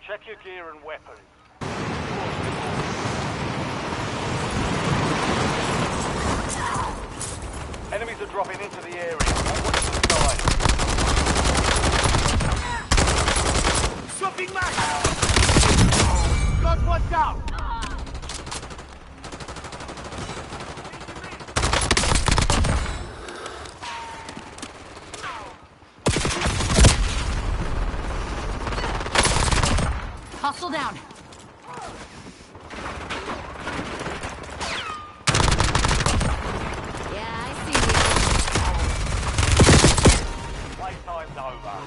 Check your gear and weapons. Enemies are dropping into the area. Watch the sky. Swapping back! Got one down! Hostile down. Yeah, I see you. Playtime's over.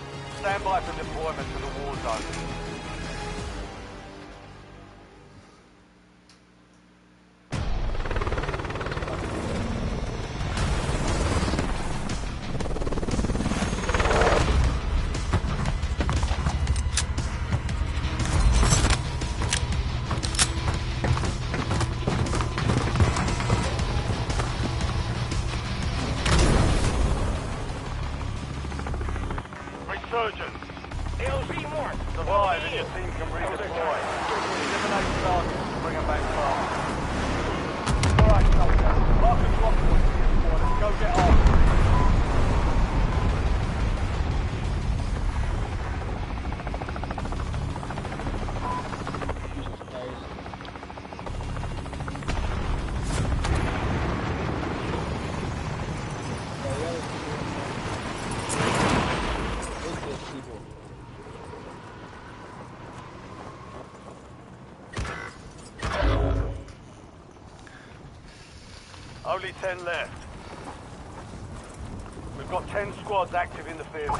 Stand by for deployment to the war zone. Resurgence. LZ more. Survive and your team can redeploy. Eliminate targets and bring them back fast. Alright, soldier. Mark the drop point for your squad and go get on. Only 10 left. We've got 10 squads active in the field.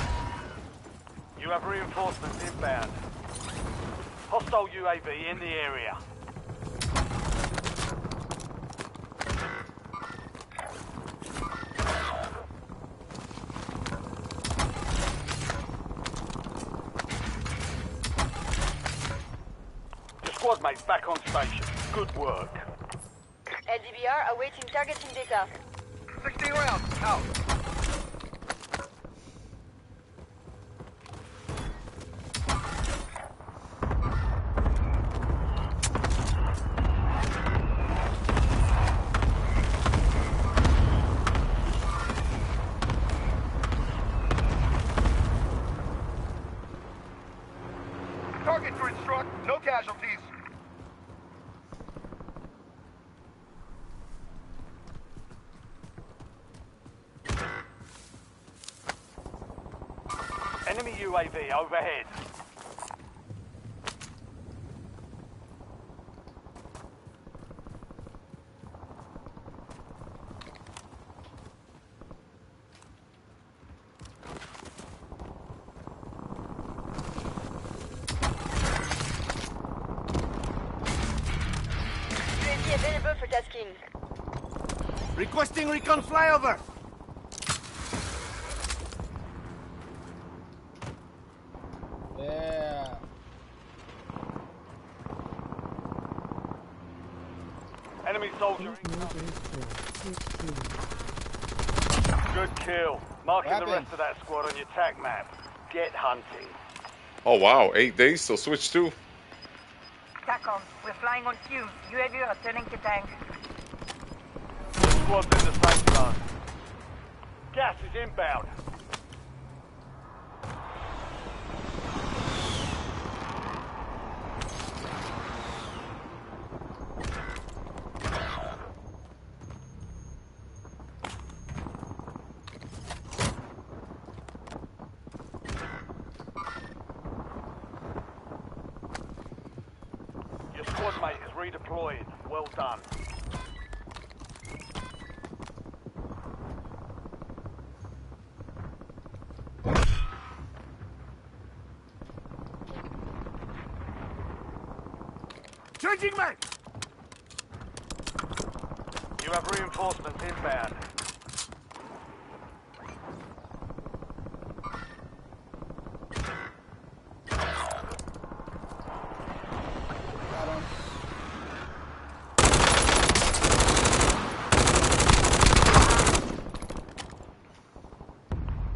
You have reinforcements inbound. Hostile UAV in the area. Your squad mate's back on station. Good work. LDBR awaiting targeting data. 16 rounds. Out. Target to instruct. No casualties. Enemy UAV overhead. UAV available for tasking. Requesting recon flyover. Yeah. Enemy soldier. Good kill. Marking the rest of that squad on your TAC map. Get hunting. Oh wow, 8 days, so switch to. TACOM, we're flying on fumes. UAV returning to tank. Squad's in the safe zone. Gas is inbound. Your squad mate is redeployed. Well done. Changing mag. You have reinforcements inbound.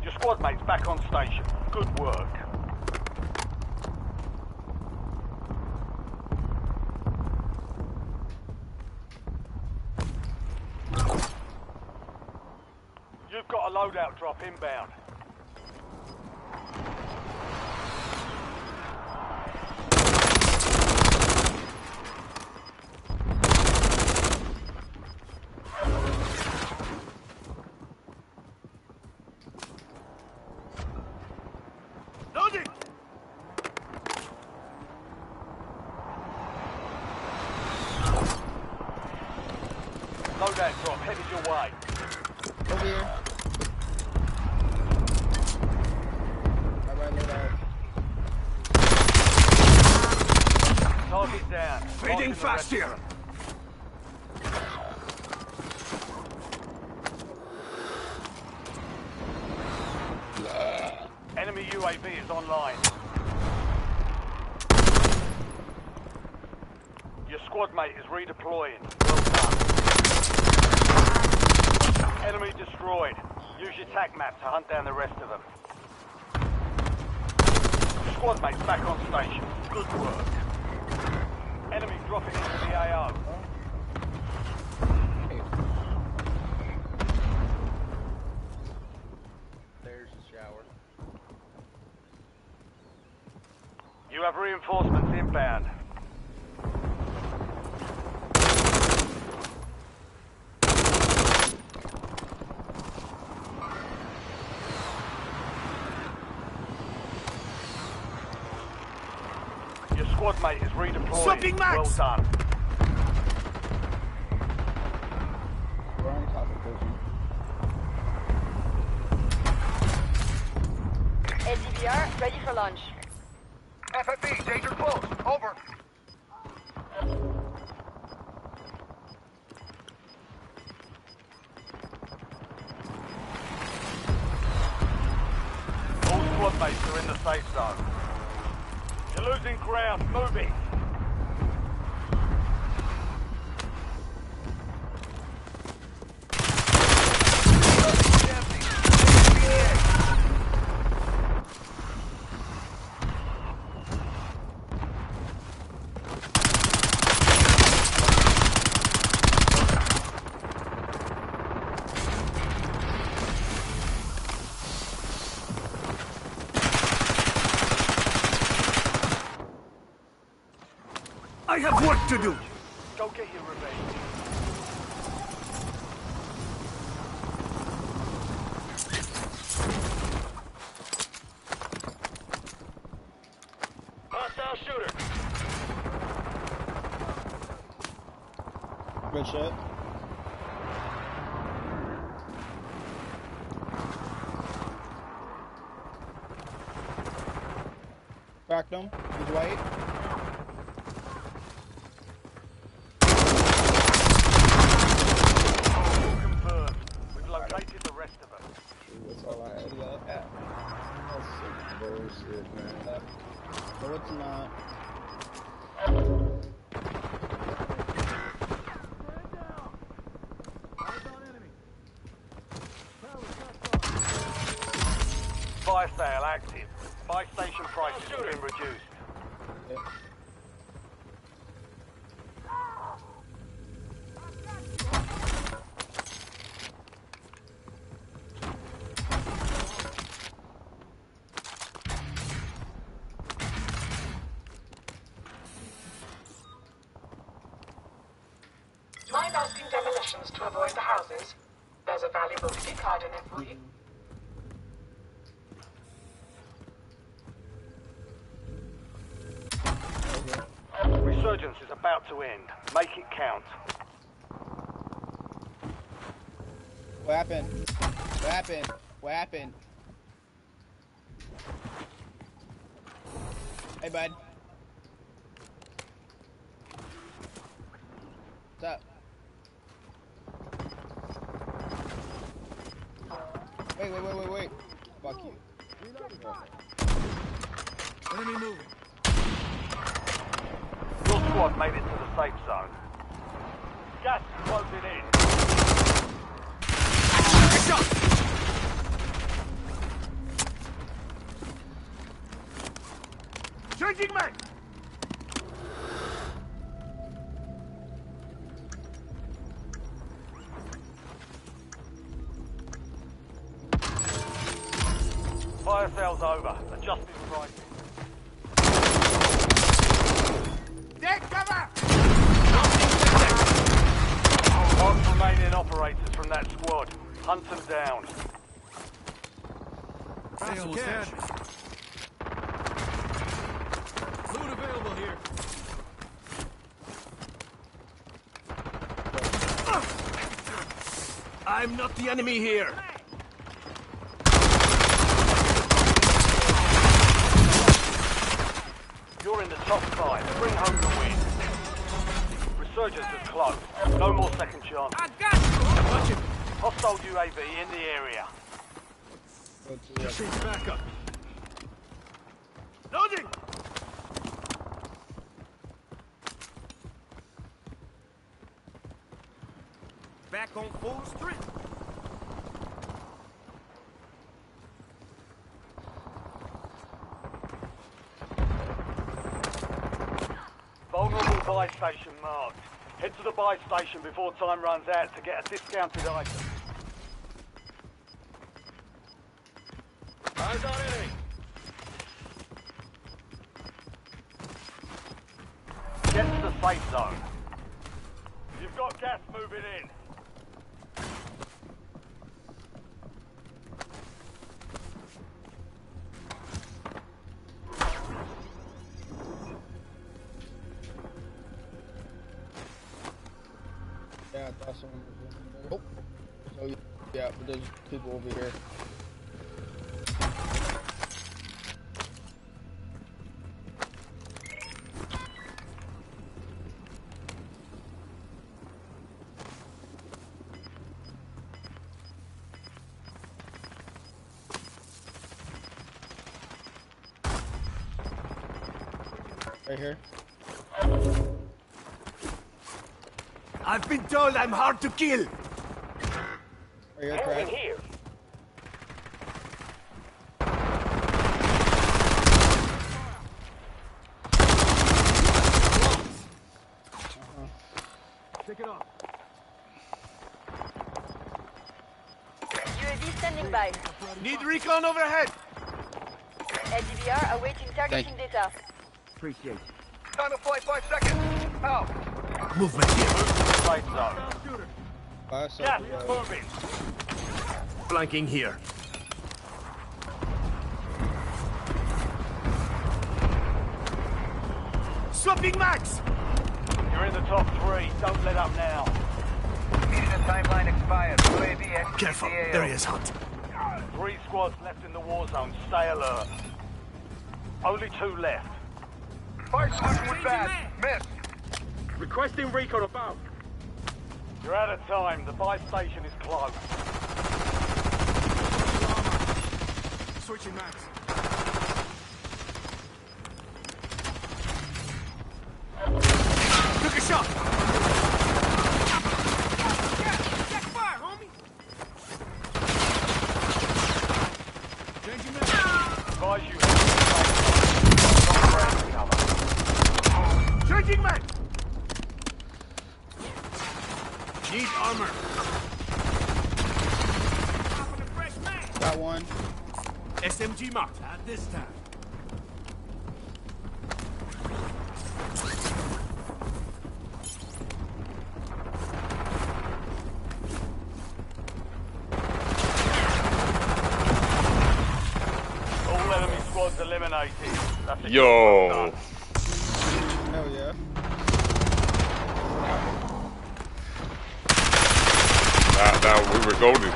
Your squad mate's back on station. Good work. loadout drop inbound. Loading! Loadout drop headed your way. Over here. Bye-bye, loadout. Target down. Fading Marking the fast rest here. of them. Enemy UAV is online. Your squad mate is redeploying. Well done. Enemy destroyed. Use your TAC map to hunt down the rest of them. Squad mate's back on station. Good work. Enemy dropping into the AO. There's the shower. You have reinforcements inbound. Your squad mate is redeploying. Soaking max! Well done. We're on top of prison. LDBR, ready for launch. FFB, danger close. Over. All squad mates are in the safe zone. You're losing ground. Moving. I have work to do. Go get your revenge. Hostile shooter. Good shit. Cracked him. He's white. Confirmed. We've located the rest of them. That's all I had. Yeah. That's some bullshit, man. No, it's not. Fire sale active. Buy station prices have been reduced. Yeah. Mind asking demolitions to avoid the houses? There's a valuable key card in it for you. Resurgence is about to end. Make it count. What happened? What happened? What happened? Hey, bud. What's up? Wait. Fuck you. Enemy moving. Your squad made it to the safe zone. Gas is closing in. Shot! Changing mag! Fire sales over. Adjusting prices. Take cover! Mark remaining operators from that squad. Hunt them down. Sales cash. Loot available here. I'm not the enemy here. You're in the top 5. Bring home the win. Resurgence is close. No more second chance. I got you. Watch it. Hostile UAV in the area. She's back up. Loading. Back on full strength. Vulnerable buy station marked. Head to the buy station before time runs out to get a discounted item. Eyes on enemy. Get to the safe zone. You've got gas moving in. Yeah, I thought someone was in there. Oh. So, yeah, but there's people over here. Right here. I've been told I'm hard to kill. Right here, crack. Here. Take it off. UAV standing by. Need recon overhead. LDVR awaiting targeting data. Appreciate it. Time to fly 5 seconds. Out. Movement here. Safe zone. Gas moving. Flanking here. Swapping max. You're in the top 3. Don't let up now. Mission timeline expired. UAV. Careful. There he is, Hunt. 3 squads left in the war zone. Stay alert. Only 2 left. Fire solution was bad. Missed. Requesting recon above. You're out of time. The buy station is closed. Switching max. Took a shot. Check fire, homie. Changing max. Advise you. Changing max. Need armor. Got one. SMG marked. At this time. All enemy squads eliminated. That's a Yo. Hell yeah. Now we were golden.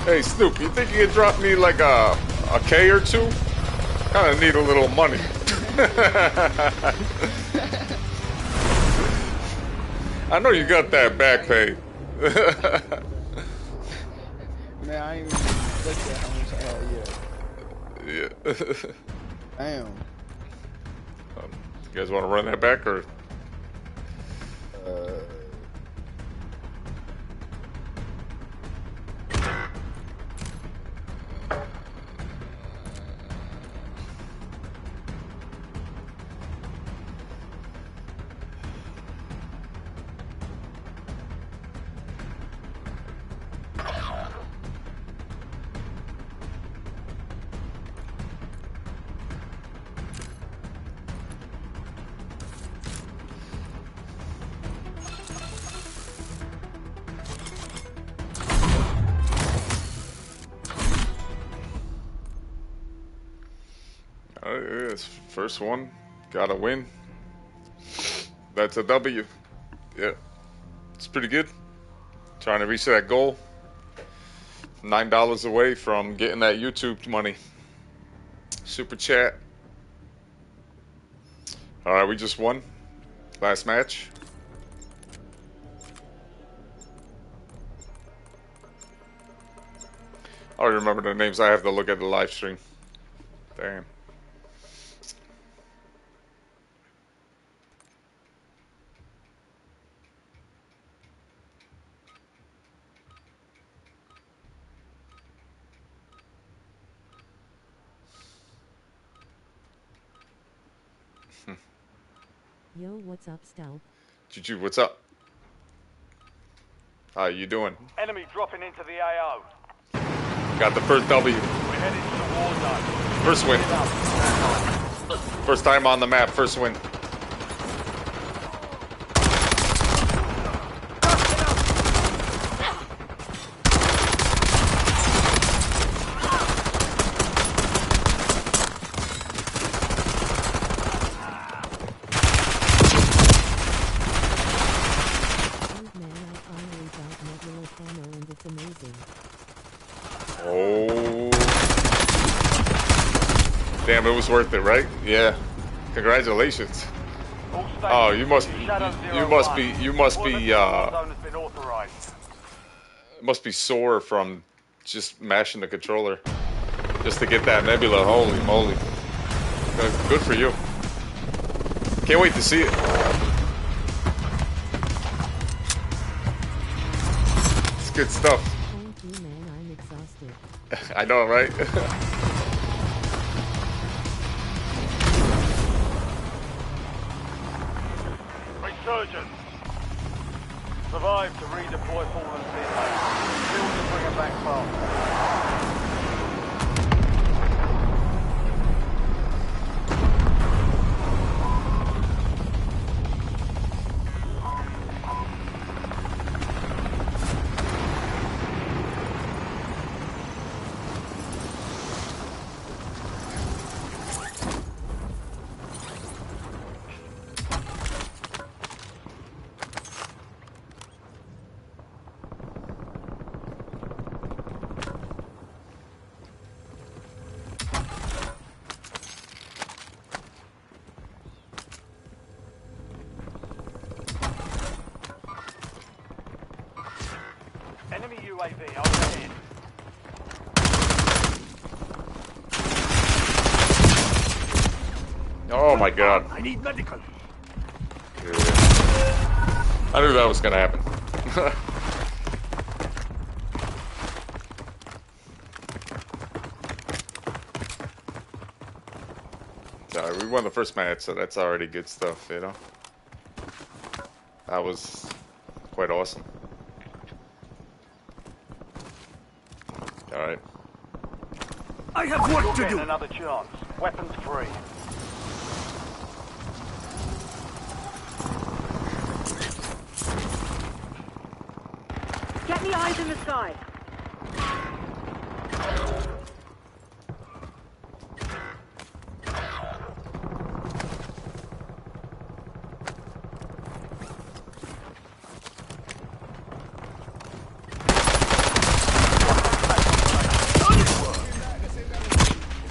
Hey Snoop, you think you could drop me like a K or 2? Kind of need a little money. I know you got that back pay. Man, I ain't even looked at how much Yeah. Damn. You guys want to run that back or? It's first one. Got to win. That's a W. Yeah. It's pretty good. Trying to reach that goal. $9 away from getting that YouTube money. Super chat. Alright, we just won. Last match. I don't remember the names. I have to look at the live stream. Damn. Yo, what's up, Stealth? Juju, what's up? How you doing? Enemy dropping into the AO. Got the first W. We're heading to the war zone. First win. First time on the map. First win. Oh. Damn, it was worth it, right? Yeah. Congratulations. Oh, you must be sore from just mashing the controller just to get that nebula. Holy moly. Good for you. Can't wait to see it. It's good stuff. Thank you, man. I'm exhausted. I know, right? Resurgence. Survive to redeploy fallen teammates. Still to bring them back fast. Enemy UAV overhead. Oh my god. I need medical. Yeah. I knew that was gonna happen. Sorry, we won the first match, so that's already good stuff, you know? That was quite awesome. Alright. I have work to do. Another chance. Weapons free. Get me eyes in the sky.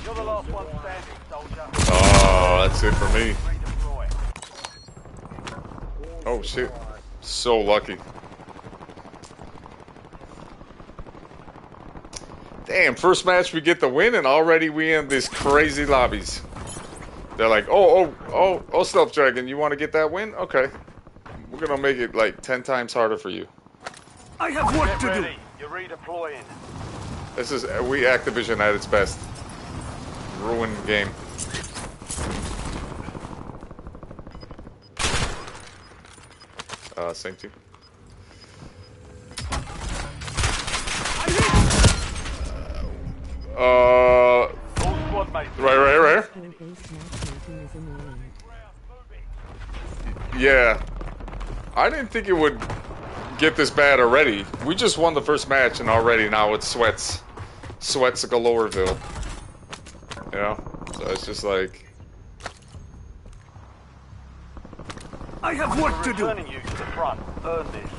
You're the last one standing, soldier. Oh, that's it for me. Oh shit. So lucky. Damn, first match we get the win and already we in these crazy lobbies. They're like, oh, Stealth Dragon, you want to get that win? Okay. We're going to make it like 10 times harder for you. I have work to do. You're redeploying. This is we Activision at its best. Ruin game. Same team. Right here. Yeah. I didn't think it would get this bad already. We just won the first match and already now it's sweats. Sweats Galoreville. You know? So So it's just like, I have work to do. Returning you to the front. Earn this.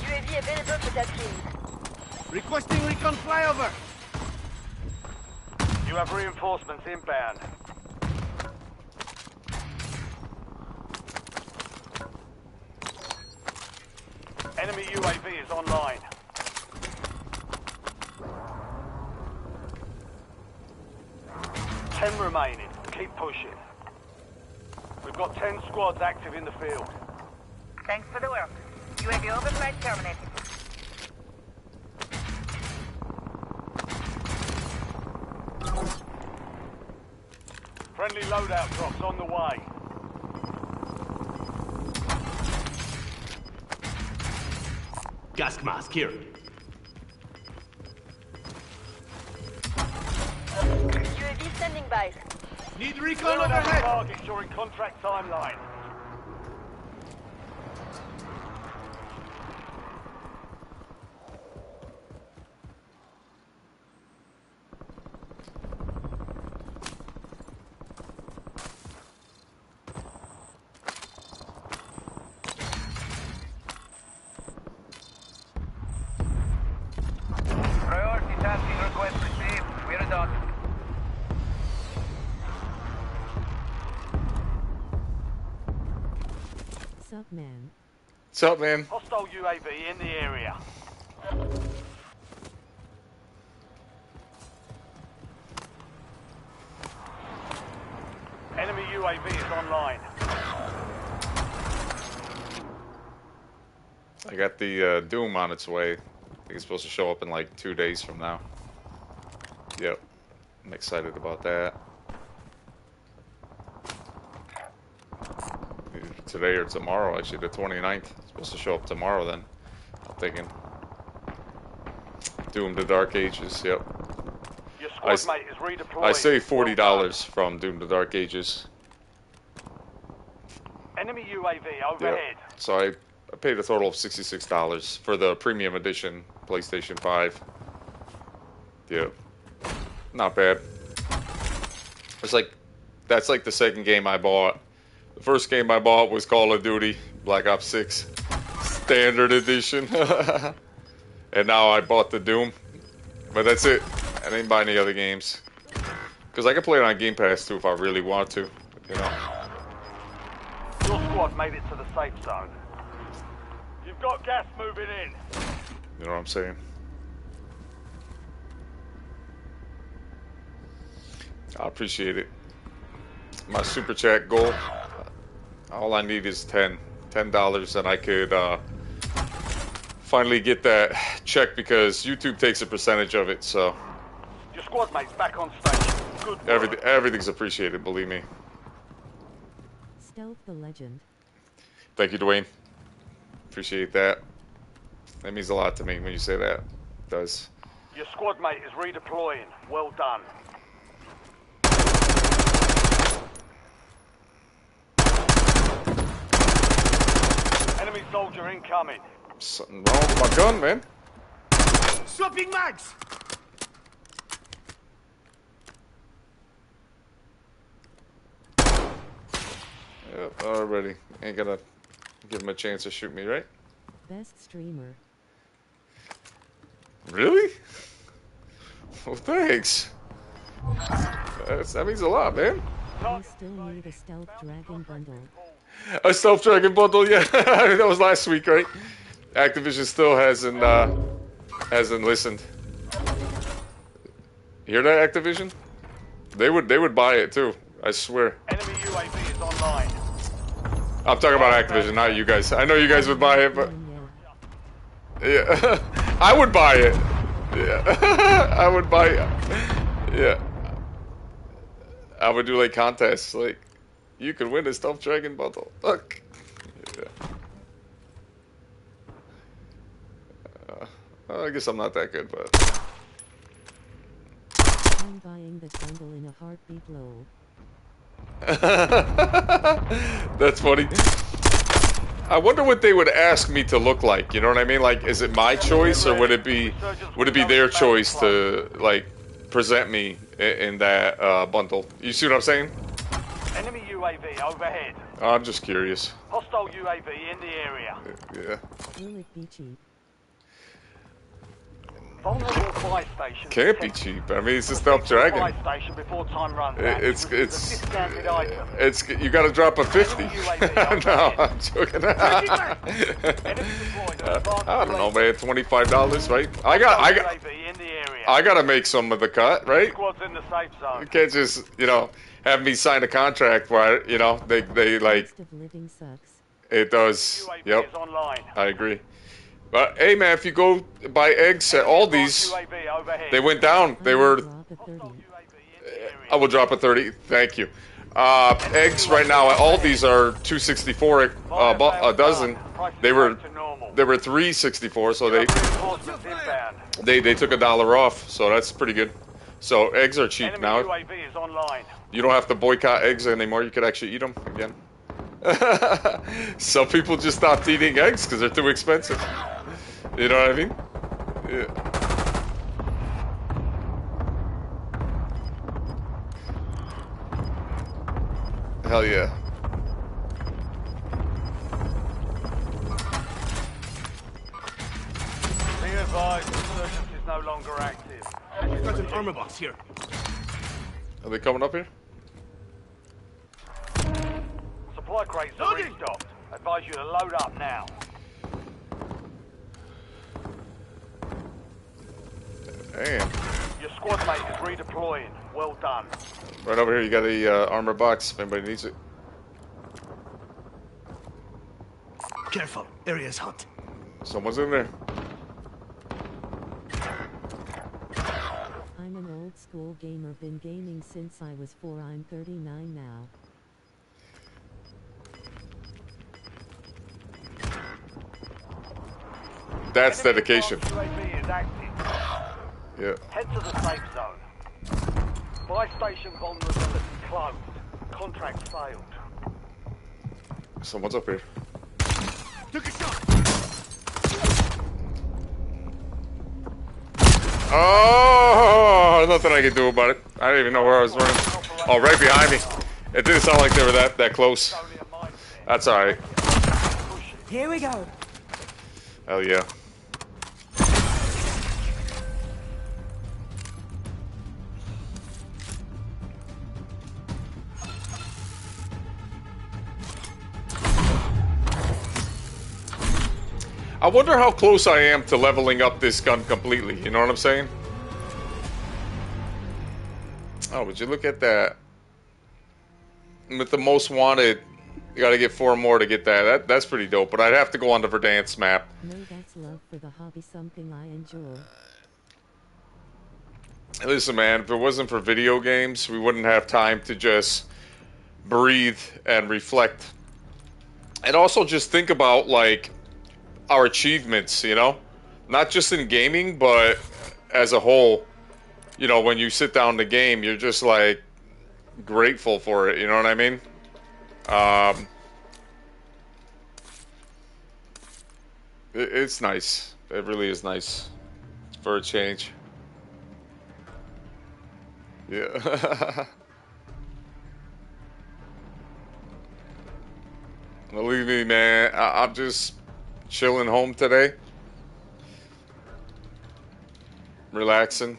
UAV available for that team. Requesting recon flyover. You have reinforcements inbound. Enemy UAV is online. Ten remaining. Keep pushing. We've got 10 squads active in the field. Thanks for the work. UAV overflight terminated. Friendly loadout drops on the way. Gas mask here. UAV standing by. Need recon Clear another overhead. target during contract timeline. Priority tasking request received. We're done. Sup, man? what's up, man? Hostile UAV in the area. Enemy UAV is online. I got the Doom on its way. I think it's supposed to show up in like 2 days from now. Yep. I'm excited about that. Either today or tomorrow, actually the 29th. It's supposed to show up tomorrow then. I'm thinking. Doom the Dark Ages, yep. Your squad mate is redeployed. I saved Well done. $40 from Doom the Dark Ages. Enemy UAV overhead. Yep. So I paid a total of $66 for the premium edition PlayStation 5. Yep. Not bad. It's like, that's like the second game I bought. The first game I bought was Call of Duty Black Ops 6 Standard Edition. And now I bought the Doom. But that's it. I didn't buy any other games. Because I can play it on Game Pass too if I really want to. You know. Your squad made it to the safe zone. You've got gas moving in. You know what I'm saying? I appreciate it. My super chat goal. All I need is $10 and I could finally get that check because YouTube takes a percentage of it. So Your squad mate's back on station. Good work. everything's appreciated. Believe me. Stealth the legend. Thank you, Dwayne. Appreciate that. That means a lot to me when you say that. It does. Your squad mate is redeploying. Well done. Enemy soldier incoming. Something wrong with my gun, man. Swapping mags. Yep, already. Ain't gonna give him a chance to shoot me, right? Best streamer. Really? Well, thanks. That means a lot, man. I still need a stealth dragon bundle. A Stealth Dragon bundle, yeah. That was last week, right? Activision still hasn't listened. You hear that, Activision? They would buy it too. I swear. Enemy UAV is online. I'm talking about Activision, not you guys. I know you guys would buy it, but yeah, I would buy it. Yeah, I would buy it. Yeah, I would do like contests, like you could win a Stealth Dragon bundle. Look. Yeah. I guess I'm not that good, but buying the bundle in a heartbeat, lol. That's funny. I wonder what they would ask me to look like. You know what I mean? Like, is it my choice or would it be their choice to like present me in that bundle? You see what I'm saying? Enemy UAV overhead. I'm just curious. Hostile UAV in the area. Yeah. Will it be cheap? Vulnerable buy station. Can't be cheap. I mean, it's a stealth dragon. Buy station before time runs out. It's Discounted item. you got to drop a 50. No, I'm joking. I don't know, man. $25, right? I got to make some of the cut, right? Squad's in the safe zone. You can't just, have me sign a contract where, they like. Cost of living sucks. It does. UAV Yep. is online. I agree. But hey, man, if you go buy eggs at Aldi's, they went down. They were. I will drop a 30. Thank you. Eggs right now at Aldi's are $2.64 a dozen. They were $3.64, so they took $1 off. So that's pretty good. So eggs are cheap now. UAV is online. You don't have to boycott eggs anymore. You could actually eat them again. Some people just stopped eating eggs because they're too expensive. You know what I mean? Yeah. Hell yeah. Be advised, insurgence is no longer active. Got an armor box here. Are they coming up here? Supply crates are restocked. Advise you to load up now. Damn. Your squad mate is redeploying. Well done. Right over here, you got a armor box if anybody needs it. Careful, area's hot. Someone's in there. I'm an old school gamer, been gaming since I was 4. I'm 39 now. That's dedication. UAV is active. Yeah. Head to the safe zone. Buy station vulnerability closed. Contract failed. Someone's up here. Took a shot. Oh, nothing I can do about it. I didn't even know where I was running. Oh, right behind me. It didn't sound like they were that close. That's alright. Here we go. Hell yeah. I wonder how close I am to leveling up this gun completely, you know what I'm saying? Oh, would you look at that? With the most wanted, you gotta get 4 more to get that. That's pretty dope, but I'd have to go on the Verdansk map. No, that's love for the hobby, something I enjoy. Listen, man, if it wasn't for video games, we wouldn't have time to just breathe and reflect. And also just think about, like, our achievements, you know? Not just in gaming, but as a whole. You know, when you sit down to game, you're just, like, grateful for it, you know what I mean? It's nice. It really is nice. For a change. Yeah. Believe me, man, I'm just chilling home today. Relaxing.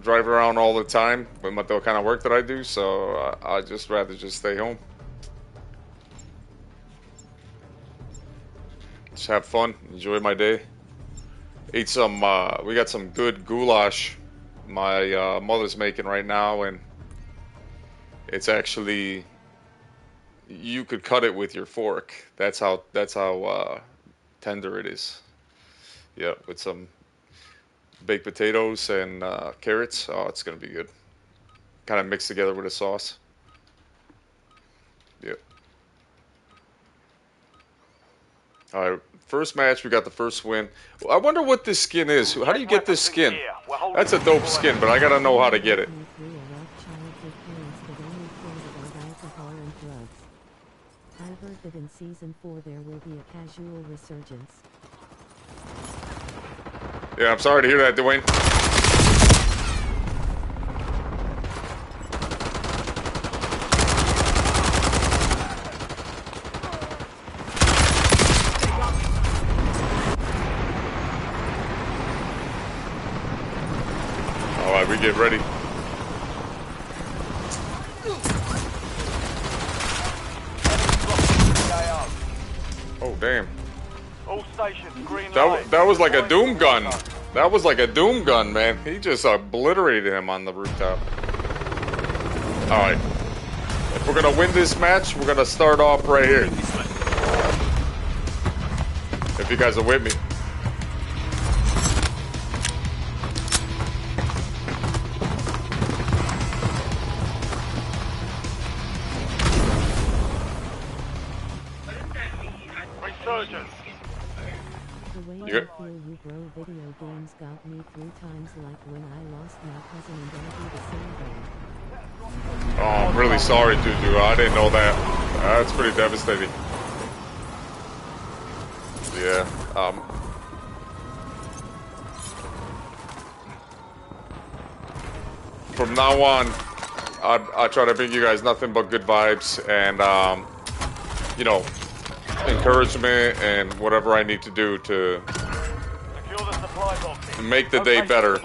Drive around all the time with the kind of work that I do, so I'd just rather just stay home. Just have fun, enjoy my day. Ate some, we got some good goulash my mother's making right now, and it's actually, you could cut it with your fork. That's how tender it is. Yeah, with some baked potatoes and carrots. Oh, it's gonna be good. Kind of mixed together with a sauce. Yep. All right. First match, we got the first win. I wonder what this skin is. How do you get this skin? That's a dope skin, but I gotta know how to get it. I heard that in season 4 there will be a casual resurgence. Yeah, I'm sorry to hear that, Dwayne. All right, we get ready. Oh, damn. All stations, green light. That was like a doom gun. That was like a doom gun, man. He just obliterated him on the rooftop. All right. If we're going to win this match, we're going to start off right here. If you guys are with me. Resurgence. The way I feel you bro video games got me 3 times like when I lost my cousin and I'll do the same thing. Oh, I'm really sorry, Juju. I didn't know that. That's pretty devastating. Yeah. From now on, I try to bring you guys nothing but good vibes and, you know, encouragement and whatever I need to do to make the day better.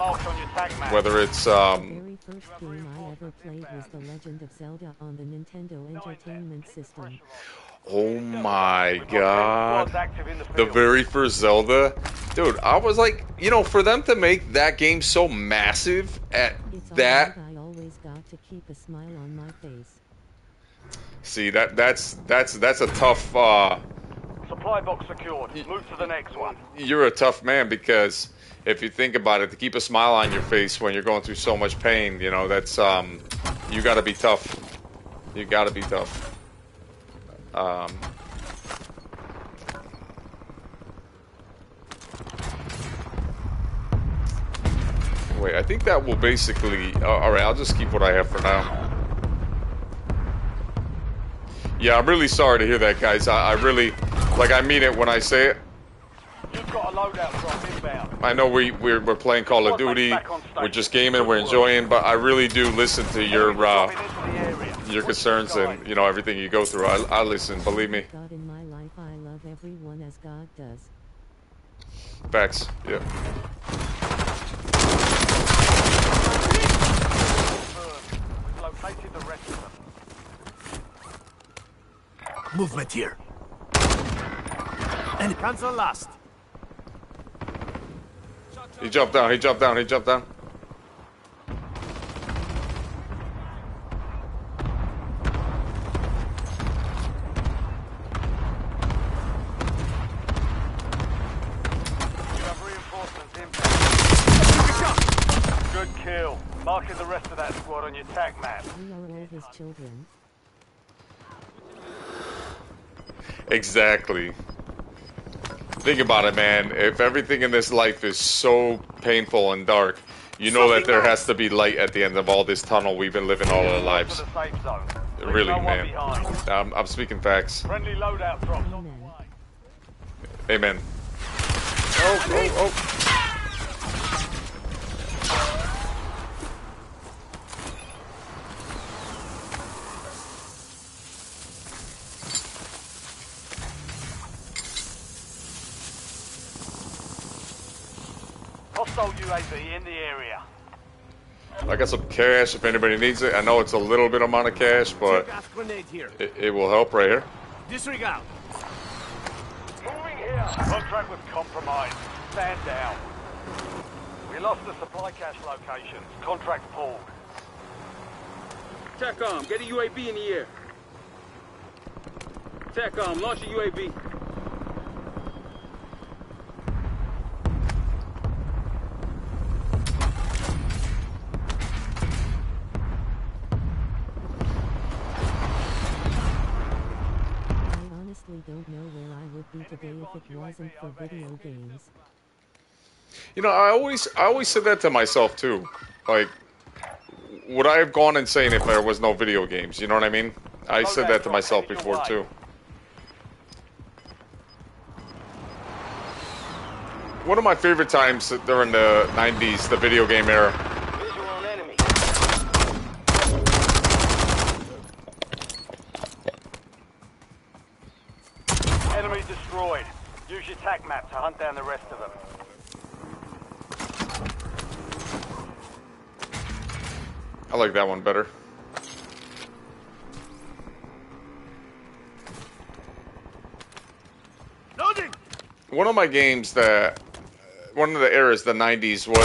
Whether it's The very first game I ever played was The Legend of Zelda on the Nintendo Entertainment System. oh my god, the very first Zelda, dude. I was like, you know, for them to make that game so massive at that. I always got to keep a smile on my face. See, that's a tough. Supply box secured. Move to the next one. You're a tough man, because if you think about it, to keep a smile on your face when you're going through so much pain, you know, that's you got to be tough. You got to be tough. Wait, I think that will basically. All right, I'll just keep what I have for now. Yeah, I'm really sorry to hear that, guys. I really, like, I mean it when I say it. You've got a loadout drop inbound. I know we're playing Call of Duty, we're just gaming, we're enjoying, but I really do listen to your concerns and, you know, everything you go through. I listen, believe me. God in my life, I love everyone as God does. Facts, yeah. Located the rest of them. Movement here. And cancel last. He jumped down, he jumped down, he jumped down. You have reinforcements inbound. Good kill. Marking the rest of that squad on your tac map. We are all his children. Exactly. Think about it, man. If everything in this life is so painful and dark, you know that there has to be light at the end of all this tunnel we've been living all our lives. Really, man. I'm speaking facts. Friendly loadout drops on the way. Amen. Oh. Hostile UAV in the area. I got some cash if anybody needs it. I know it's a little bit amount of cash, but Gas grenade here. it will help right here. Disregard. Moving here. Contract was compromised. Stand down. We lost the supply cache locations. Contract pulled. TACOM, get a UAV in the air. TACOM, launch a UAV. I honestly don't know where I would be today if it wasn't for video games. You know, I always said that to myself too. Like, would I have gone insane if there was no video games? You know what I mean? I said that to myself before too. One of my favorite times during the 90s, the video game era. Visual on enemy. Enemy destroyed. Use your tac map to hunt down the rest of them. I like that one better. Loading! One of my games that, one of the eras, the 90s, was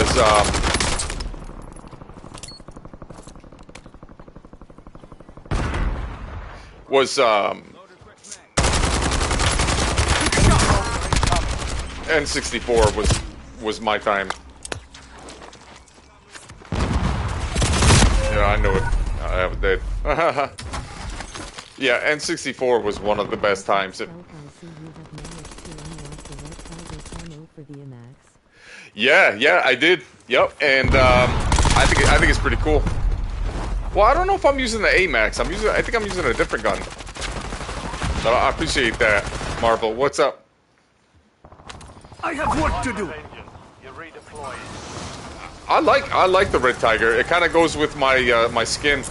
N64 was my time. Yeah, I know it. I have it dead. Yeah, N64 was one of the best times. Yeah, I did. Yep, and I think it's pretty cool. Well, I don't know if I'm using the AMAX. I think I'm using a different gun. But I appreciate that, Marvel. What's up? I have work to do. You're redeployed. I like the Red Tiger. It kind of goes with my my skin.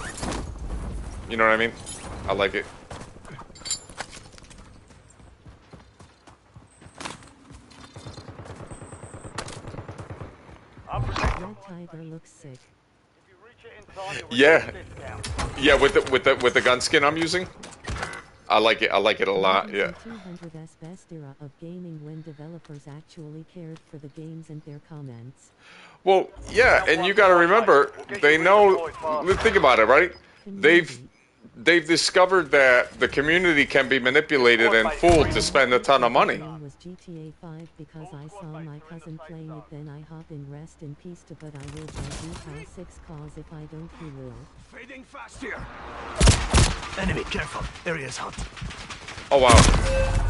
You know what I mean? I like it. Red Tiger looks sick. Yeah, yeah. With the gun skin I'm using, I like it. I like it a lot. Yeah. 200's best era of gaming when developers actually cared for the games and their comments. Well, yeah, and you got to remember, they know. Think about it, right? They've discovered that the community can be manipulated and fooled to spend a ton of money. Was GTA 5 because I saw my cousin playing it, then I hop in rest in peace to, but I will buy GTA 6 cause if I don't he will. Fading fast here. Enemy, careful. Area's hot. Oh wow.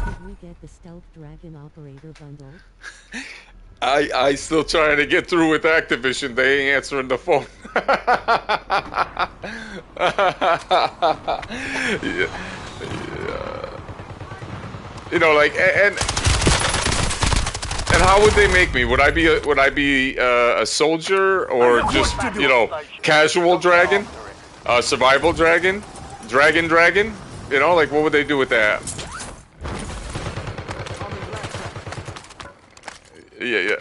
Did we get the stealth dragon operator bundle? I still trying to get through with Activision. They ain't answering the phone. Yeah. You know, like, and how would they make me? Would I be a soldier or just, you know, casual dragon, survival dragon, dragon? You know, like, what would they do with that? Yeah.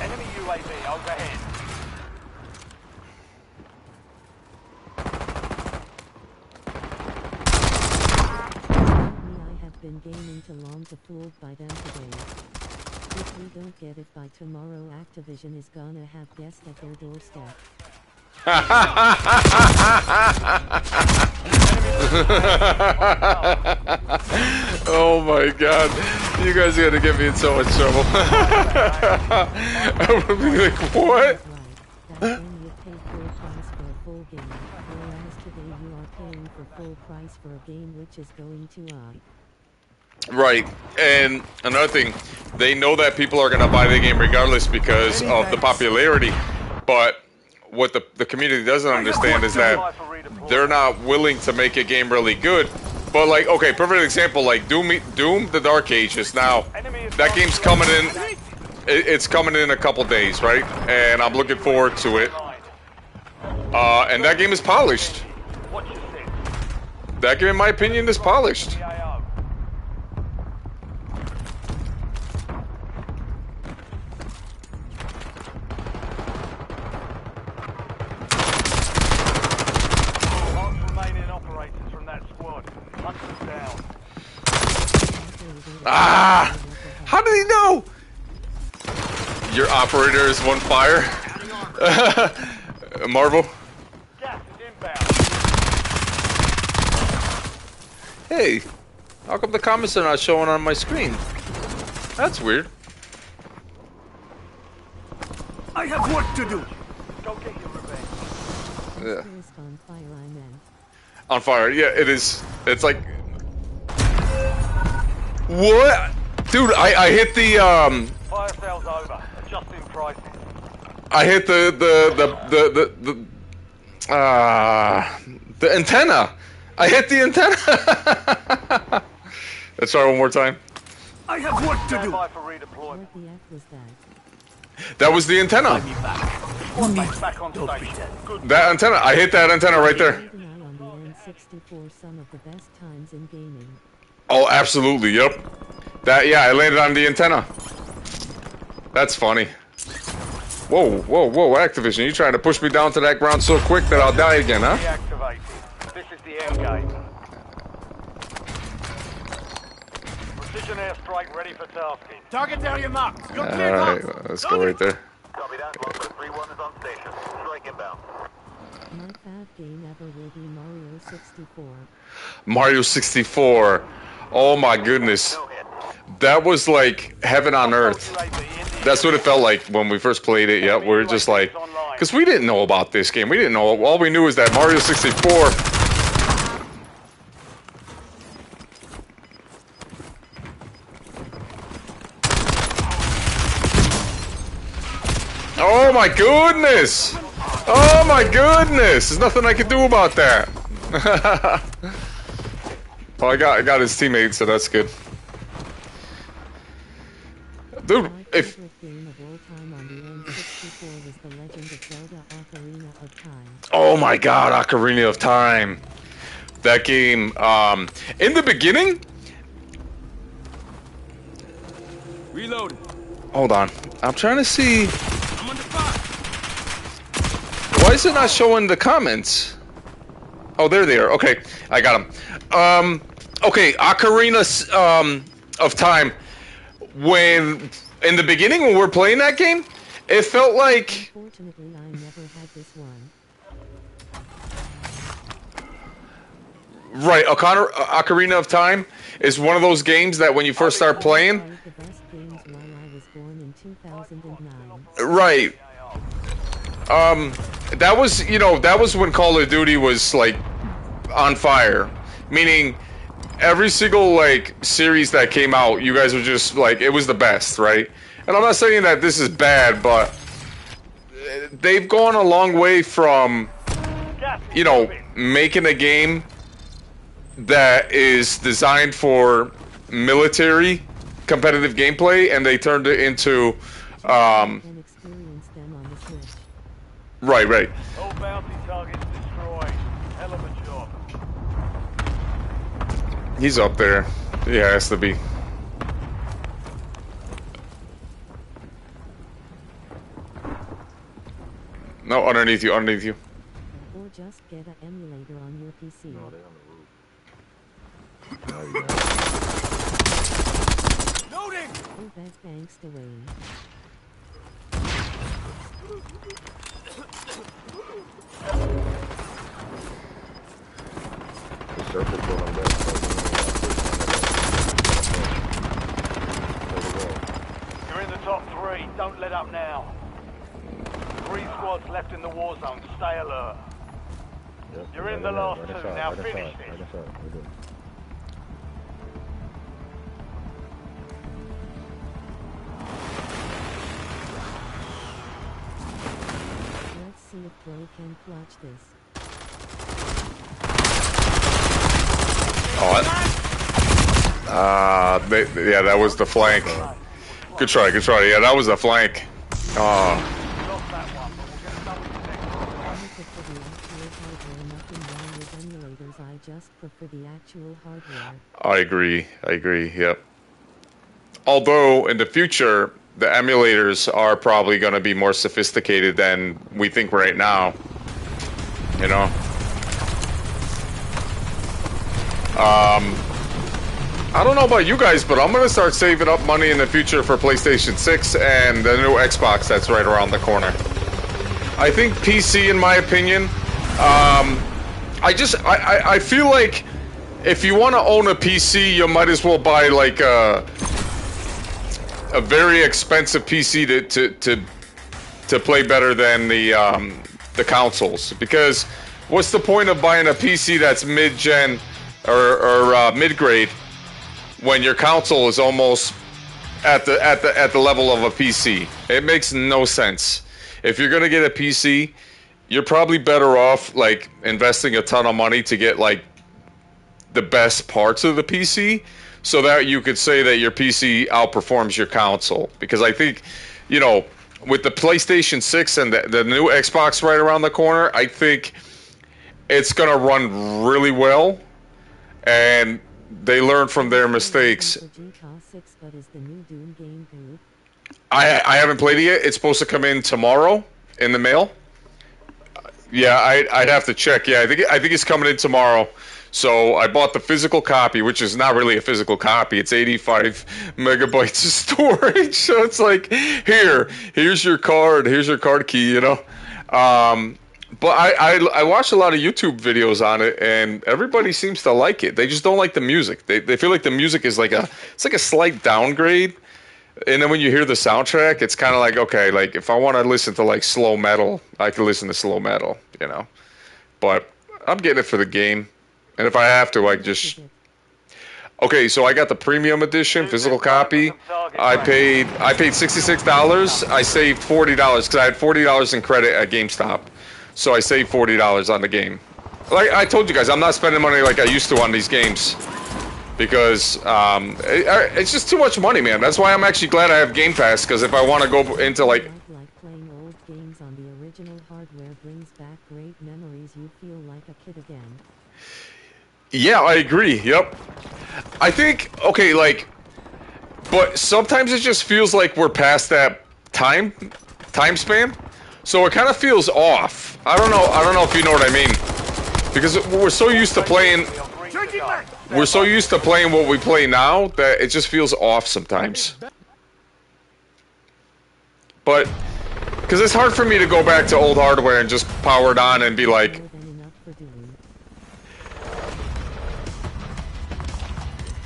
Enemy UAV overhead. I have been gaming too long to fooled by them today. If we don't get it by tomorrow, Activision is gonna have guests at their doorstep. Oh my god, you guys are gonna get me in so much trouble. I would be like, what? That's when you pay full price for a full game, whereas today you are paying for full price for a game which is going to Right, and another thing, they know that people are going to buy the game regardless because of the popularity, but what the community doesn't understand is that they're not willing to make a game really good. But like, okay, perfect example, like Doom the Dark Ages. Now, that game's coming in, it's coming in a couple days, right? And I'm looking forward to it. And that game is polished. That game, in my opinion, is polished. Ah! How did he know? Your operator is one fire. Marvel. Hey, how come the comments are not showing on my screen? That's weird. I have work to do. Go get your revenge. Yeah. On fire, I meant. On fire, yeah, it is. It's like, what, dude? I hit the Fire sale's over. Adjusting prices. I hit the antenna. I hit the antenna. Let's try one more time. I have work to Stand do. by for redeployment. What the F was that? That was the antenna. Me back. Squad mates back on station. Good. That antenna. I hit that antenna right there. Keep an eye on the N64, some of the best times in gaming. Oh, absolutely. Yep. That. Yeah, I landed on the antenna. That's funny. Whoa, whoa, whoa, Activision, you trying to push me down to that ground so quick that I'll die again, huh? Deactivated. This is the end game. Precision airstrike ready for tasking. Target area marked. You're clear. Alright, let's go right there. Copy that. Longbow 3-1 is on station. Strike inbound. My fave game ever will be Mario 64. Mario 64. Oh my goodness. That was like heaven on earth. That's what it felt like when we first played it. Yep, we're just like, because we didn't know about this game. We didn't know. All we knew is that Mario 64. Oh my goodness! Oh my goodness! There's nothing I can do about that. Well, I got his teammate, so that's good. Dude, if oh my God, Ocarina of Time, that game. In the beginning. Reloading. Hold on, I'm trying to see. I'm under fire. Why is it not showing the comments? Oh, there they are. Okay, I got them. Okay, Ocarina of Time. When in the beginning when we're playing that game, it felt like. Unfortunately, I never had this one. Right, Ocarina of Time is one of those games that when you first start playing. The best games while I was born in 2009. Right. That was, you know, that was when Call of Duty was like on fire, meaning every single like series that came out, you guys were just like, it was the best, right? And I'm not saying that this is bad, but they've gone a long way from, you know, making a game that is designed for military competitive gameplay, and they turned it into right. All bounty targets destroyed. Hell of a job. He's up there. Yeah, has to be. No, underneath you, underneath you. Or just get an emulator on your PC. No, they're on the roof. Loading. Oh, that's angst away. The circle's going back. You're in the top 3. Don't let up now. 3 squads left in the war zone. Stay alert. Yep, You're in the last 2. Now right finish inside, this. right inside. We're good. Let's see if Bro can clutch this. Oh, yeah, that was the flank. Good try. Yeah, that was the flank. Oh. I just prefer the actual hardware. I agree. Yep. Although in the future, the emulators are probably going to be more sophisticated than we think right now. You know. I don't know about you guys, but I'm going to start saving up money in the future for PlayStation 6 and the new Xbox that's right around the corner. I think PC, in my opinion, I feel like if you want to own a PC, you might as well buy like a very expensive PC to play better than the consoles. Because what's the point of buying a PC that's mid-gen or mid-grade when your console is almost at the level of a PC? It makes no sense. If you're gonna get a PC, you're probably better off like investing a ton of money to get like the best parts of the PC, so that you could say that your PC outperforms your console. Because I think, you know, with the PlayStation 6 and the new Xbox right around the corner, I think it's gonna run really well, and they learn from their mistakes. I haven't played it yet. It's supposed to come in tomorrow in the mail. Yeah, I'd have to check. Yeah, I think it's coming in tomorrow. So I bought the physical copy, which is not really a physical copy. It's 85 megabytes of storage. So it's like, here's your card. Here's your card key, you know. But I watched a lot of YouTube videos on it, and everybody seems to like it. They just don't like the music. They feel like the music is like a slight downgrade. And then when you hear the soundtrack, it's kind of like, okay, like if I want to listen to like slow metal, I can listen to slow metal, you know. But I'm getting it for the game. And if I have to, I just... Okay, so I got the premium edition, physical copy. I paid $66. I saved $40 because I had $40 in credit at GameStop. So I saved $40 on the game. Like I told you guys, I'm not spending money like I used to on these games. Because it's just too much money, man. That's why I'm actually glad I have Game Pass, because if I want to go into like playing old games on the original hardware brings back great memories. You feel like a kid again. Yeah, I agree. Yep. I think, okay, like, but sometimes it just feels like we're past that time span. So it kind of feels off. I don't know if you know what I mean. Because we're so used to playing what we play now that it just feels off sometimes. But because it's hard for me to go back to old hardware and just power it on and be like,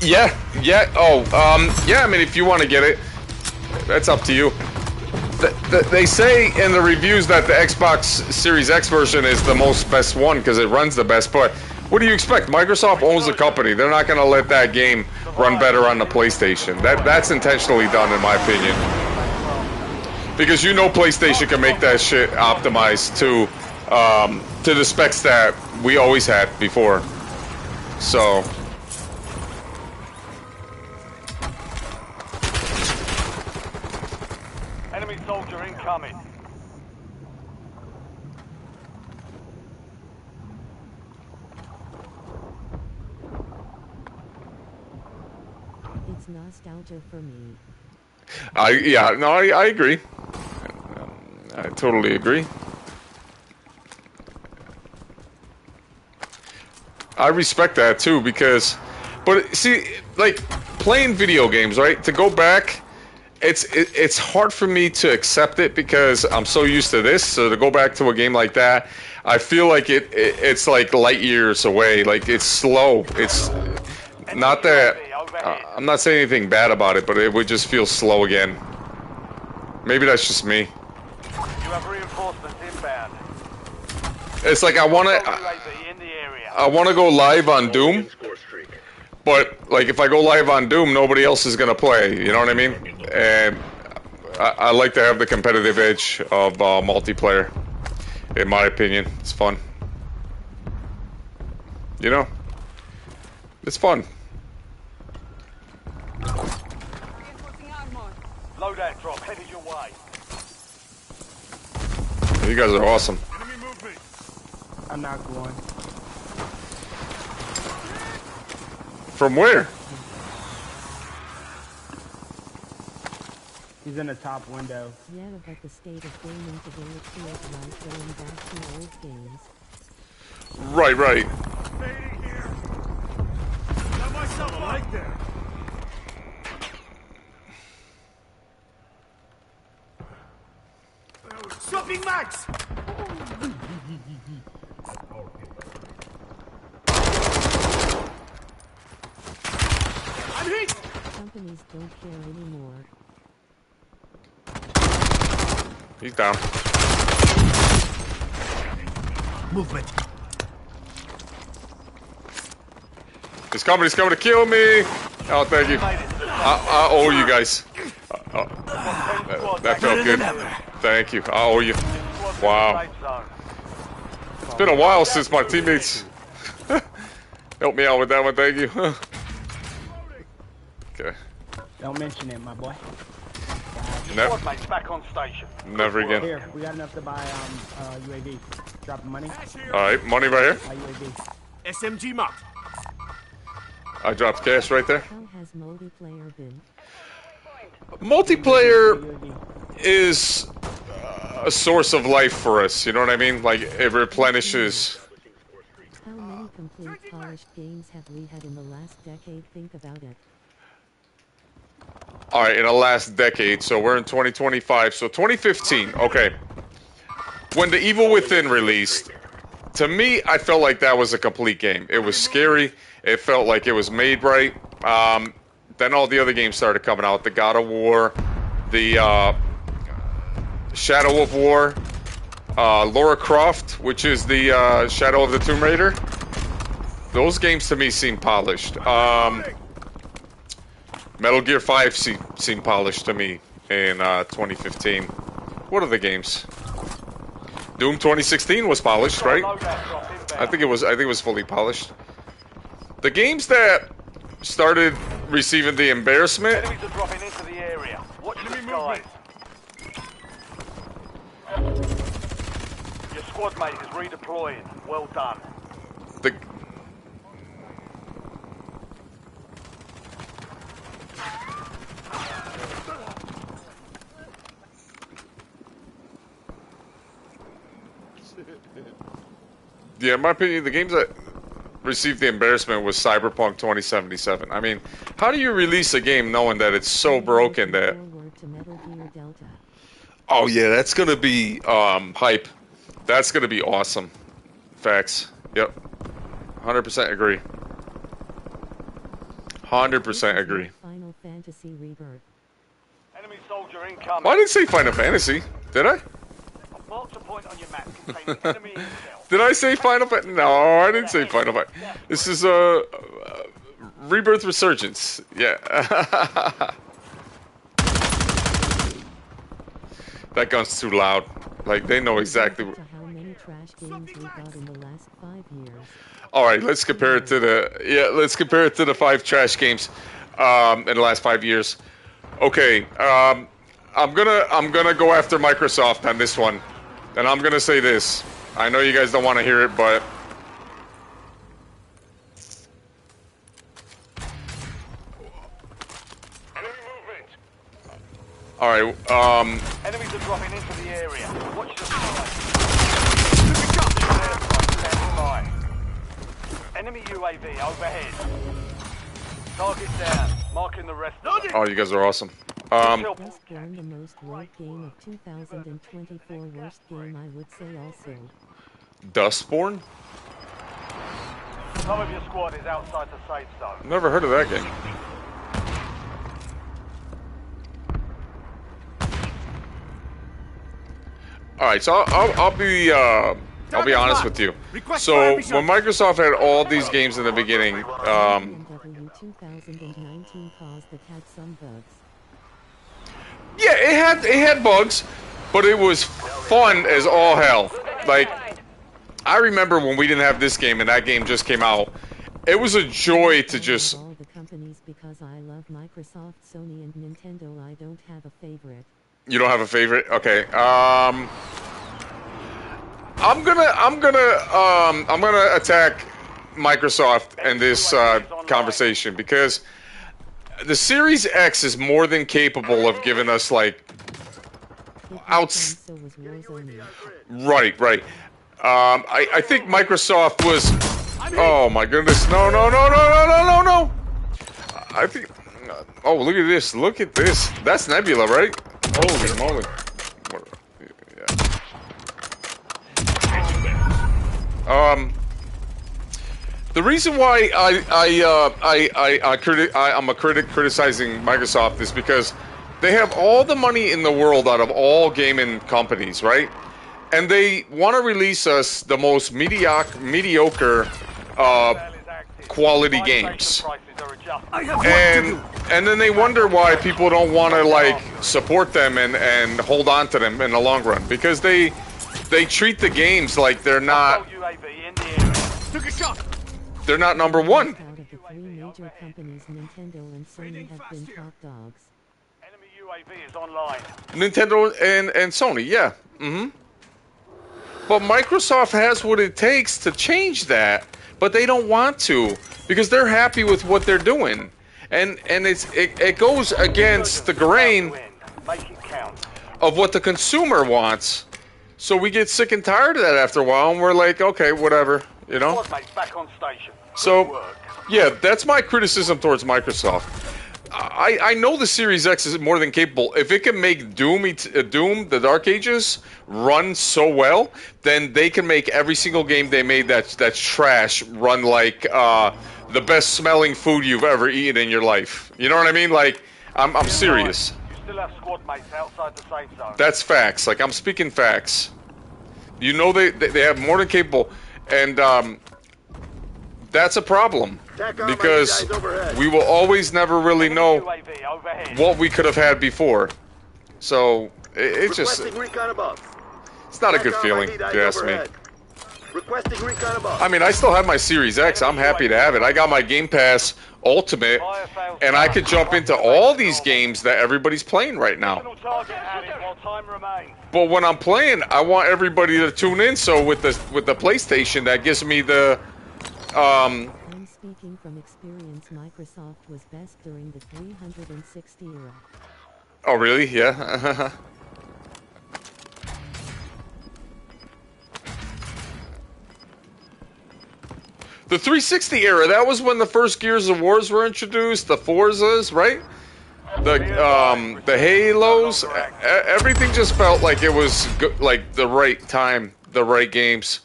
yeah, I mean, if you want to get it, that's up to you. They say in the reviews that the Xbox Series X version is the best one because it runs the best, but what do you expect? Microsoft owns the company. They're not going to let that game run better on the PlayStation. That's intentionally done, in my opinion. Because you know PlayStation can make that shit optimized to the specs that we always had before. So... Enemy soldier incoming. It's nostalgia for me. I agree. I totally agree. I respect that too, because, but see, like playing video games, right? To go back, it's hard for me to accept it because I'm so used to this. So to go back to a game like that, I feel like it's like light years away. Like it's slow. It's not that. I'm not saying anything bad about it, but it would just feel slow again. Maybe that's just me. You have reinforcements inbound. It's like I want to go live on Doom, but like if I go live on Doom, nobody else is gonna play. You know what I mean? And I like to have the competitive edge of multiplayer. In my opinion, it's fun. You know, it's fun. Loadout drop headed your way. You guys are awesome. Enemy movement. I'm not going. From where? He's in the top window. Yeah, but the state of gaming today, it feels like going back to old games. Right. Fading here. Got myself right there. Swapping max! I'm hit! Companies don't care anymore. He's down. Movement. He's coming to kill me. Oh, thank you. I owe you guys. That felt good. Thank you. I owe you. Wow. It's been a while since my teammates helped me out with that one. Thank you. Okay. Don't mention it, my boy. Never. Mate's back on station. Never again. Here, we got enough to buy UAV. Drop money. All right, money right here. Buy UAV. SMG marked. I dropped cash right there. How has multiplayer been? Multiplayer is a source of life for us. You know what I mean? Like it replenishes. How many complete polished games have we had in the last decade? Think about it. All right, in the last decade. So we're in 2025. So 2015. Okay. When The Evil Within released, to me, I felt like that was a complete game. It was scary. It felt like it was made right. Then all the other games started coming out. The God of War, the Shadow of War, Lara Croft, which is the Shadow of the Tomb Raider. Those games to me seem polished. Metal Gear 5 seemed polished to me in 2015. What are the games? Doom 2016 was polished, right? I think it was fully polished. The games that started receiving the embarrassment. Enemies are dropping into the area. Watch the skies. Your squad mate is redeploying. Well done. Yeah, in my opinion, the games that received the embarrassment was Cyberpunk 2077. I mean, how do you release a game knowing that it's so broken that... Oh yeah, that's gonna be hype. That's gonna be awesome. Facts. Yep. 100% agree. 100% agree. Final Fantasy Rebirth. Enemy soldier incoming. Well, I didn't say Final Fantasy, did I? Mark a point on your map containing enemy intel. Did I say Final Fantasy? No, I didn't say Final Fantasy. This is Rebirth Resurgence. Yeah. That gun's too loud. Like they know exactly. How many trash games we got in the last 5 years? All right, let's compare it to let's compare it to the 5 trash games in the last 5 years. Okay, I'm gonna go after Microsoft on this one, and I'm gonna say this. I know you guys don't want to hear it, but all right. Enemies are dropping into the area. Watch the skies. Enemy UAV overhead. Target down. Marking the rest. Oh, you guys are awesome. Dustborn, the most worst game of 2024. Worst game, I would say also. Dustborn? Some of your squad is outside the safe zone. Never heard of that game. All right, so I'll be honest with you. So when Microsoft had all these games in the beginning, 2019 caused that had some bugs. Yeah, it had bugs, but it was fun as all hell. Like, I remember when we didn't have this game and that game just came out. It was a joy to just. All the companies because I love Microsoft, Sony, and Nintendo. I don't have a favorite. You don't have a favorite? Okay. I'm gonna attack Microsoft in this conversation because the Series X is more than capable of giving us like Right. I think Microsoft was. Oh my goodness! No! I think. Oh, look at this! Look at this! That's Nebula, right? Holy moly! Yeah. The reason why I'm a critic criticizing Microsoft is because They have all the money in the world out of all gaming companies, right? And they want to release us the most mediocre quality games. And then they wonder why people don't want to like support them and hold on to them in the long run, because they treat the games like they're not number one. Out of the three major companies, Nintendo and Sony have been top dogs. Enemy UAV is online. Nintendo and Sony, yeah. But Microsoft has what it takes to change that, but they don't want to because they're happy with what they're doing. And it goes against the grain of what the consumer wants. So we get sick and tired of that after a while, and we're like, okay, whatever, you know? So, yeah, that's my criticism towards Microsoft. I know the Series X is more than capable. If it can make Doom, the Dark Ages, run so well, then they can make every single game they made that's trash run like the best smelling food you've ever eaten in your life. You know what I mean? Like, I'm serious. You still have squad mates outside the safe zone. That's facts. Like, I'm speaking facts. You know they have more than capable, and that's a problem because we will always never really know what we could have had before. So it just, it's not a good feeling, if you ask me. I mean, I still have my Series X. I'm happy to have it. I got my Game Pass Ultimate, and I could jump into all these games that everybody's playing right now. But when I'm playing, I want everybody to tune in. So with the PlayStation, that gives me the I'm speaking from experience. Microsoft was best during the 360 era. Oh, really? Yeah. The 360 era, that was when the first Gears of Wars were introduced, the Forzas, right? The Halos, everything just felt like it was like the right time, the right games.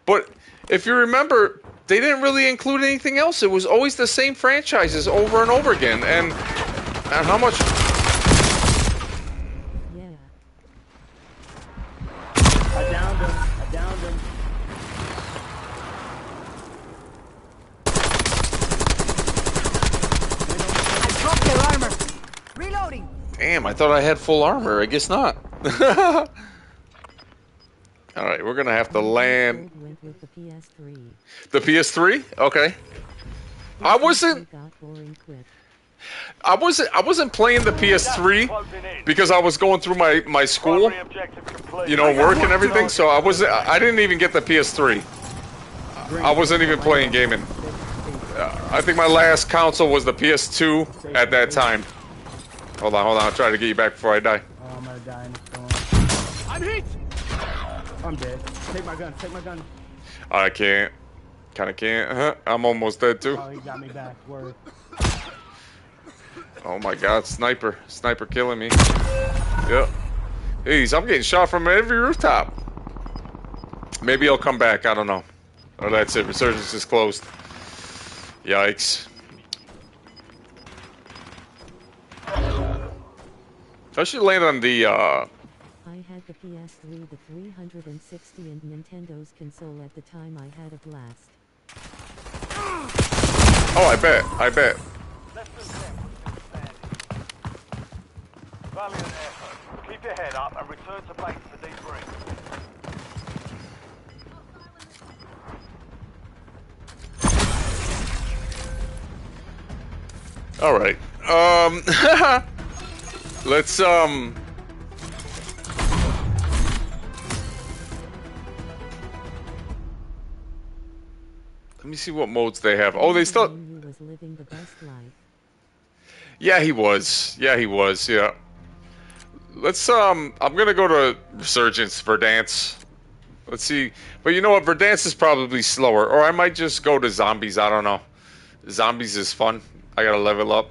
But if you remember, they didn't really include anything else. It was always the same franchises over and over again. And how much? Yeah. I downed him. I dropped their armor. Reloading. Damn, I thought I had full armor. I guess not. All right, we're gonna have to land. Went with the PS3. The PS3? Okay. I wasn't playing the PS3 because I was going through my school, you know, work and everything. So I didn't even get the PS3. I wasn't even playing gaming. I think my last console was the PS2 at that time. Hold on. I'll try to get you back before I die. Oh, I'm gonna die in the storm. I'm hit. I'm dead. Take my gun. I can't. Kinda can't. I'm almost dead too. Oh, he got me back. Word. Oh my god, sniper killing me. Yep. Jeez, I'm getting shot from every rooftop. Maybe he'll come back, I don't know. Oh, that's it, resurgence is closed. Yikes. I should land on the I had the PS3, the 360, and Nintendo's console at the time. I had a blast. Oh, I bet. Valiant effort. Keep your head up and return to base for debrief. All right. Let's let me see what modes they have. Oh, they still. He was living the best life. Yeah, he was. Yeah. Let's I'm gonna go to Resurgence, Verdansk. Let's see. But you know what? Verdansk is probably slower, or I might just go to Zombies. I don't know. Zombies is fun. I gotta level up.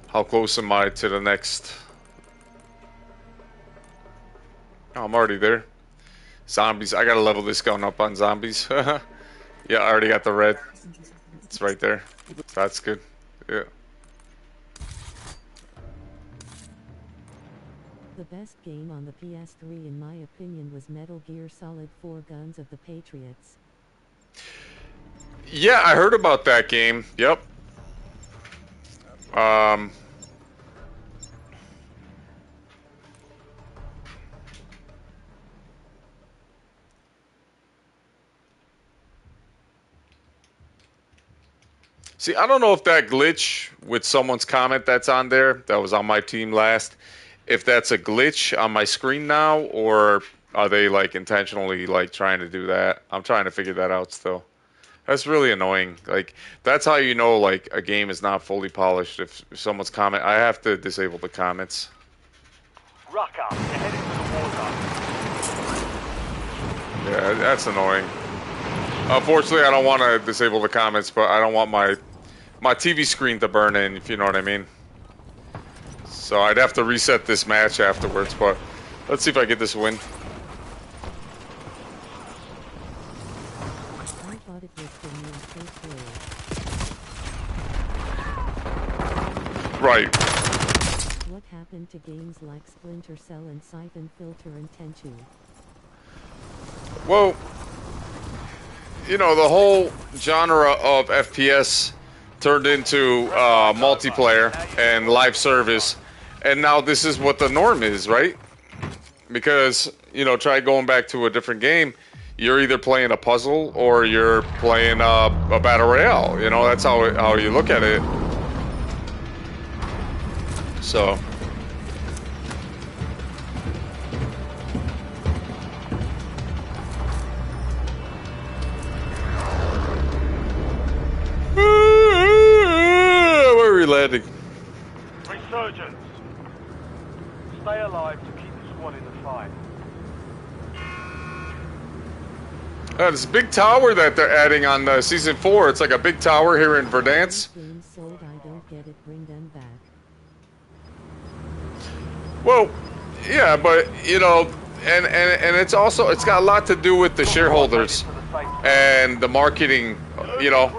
How close am I to the next? Oh, I'm already there. Zombies. I gotta level this gun up on Zombies. Yeah, I already got the red. It's right there. That's good. Yeah. The best game on the PS3 in my opinion was Metal Gear Solid 4 Guns of the Patriots. Yeah, I heard about that game. Yep. See, I don't know if that glitch with someone's comment that's on there, that was on my team last, if that's a glitch on my screen now, or are they like intentionally like trying to do that? I'm trying to figure that out still. That's really annoying. Like, that's how you know like a game is not fully polished. If someone's comment, I have to disable the comments. Rucker, you're heading to the war zone. Yeah, that's annoying. Unfortunately, I don't want to disable the comments, but I don't want my TV screen to burn in, if you know what I mean. So I'd have to reset this match afterwards, but let's see if I get this win. I thought it was the new Saints Row. Right. What happened to games like Splinter Cell and Siphon Filter and Tenchu? Well, you know, the whole genre of FPS turned into multiplayer and live service, and now this is what the norm is, right? Because, you know, try going back to a different game, you're either playing a puzzle or you're playing a battle royale. You know, that's how you look at it. So where are we landing? Resurgence. Stay alive to keep the squad in the fight. This big tower that they're adding on season 4. It's like a big tower here in Verdansk. Games sold, I don't get it, bring them back. Well, yeah, but you know, and it's also, it's got a lot to do with the shareholders and the marketing. You know,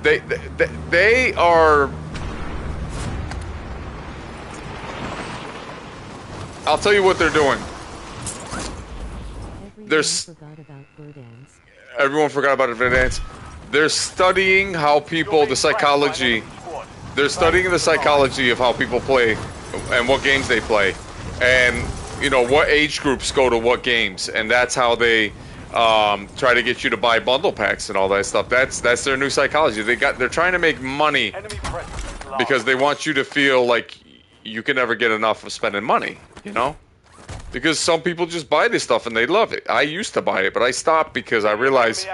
they are. I'll tell you what they're doing. Everyone forgot about Verdansk. They're studying how people, the psychology. They're studying the psychology of how people play and what games they play, and you know what age groups go to what games, and that's how they try to get you to buy bundle packs and all that stuff. That's their new psychology. They're trying to make money because they want you to feel like you can never get enough of spending money, you know? Because some people just buy this stuff and they love it. I used to buy it, but I stopped because I realized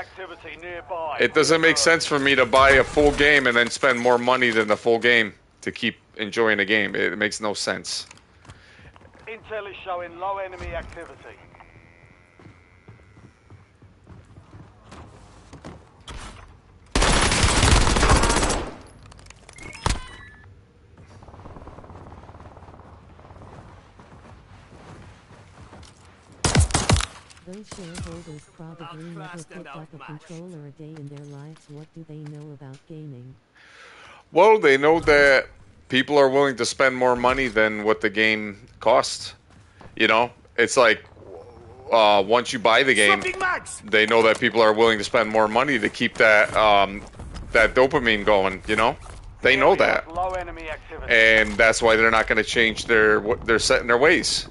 it doesn't make sense for me to buy a full game and then spend more money than the full game to keep enjoying the game. It makes no sense. Intel is showing low enemy activity. Those shareholders probably never picked up a controller a day in their lives. What do they know about gaming? Well, they know that people are willing to spend more money than what the game costs. You know, it's like once you buy the game, they know that people are willing to spend more money to keep that that dopamine going. You know, they know that, and that's why they're not going to change they're set in their ways.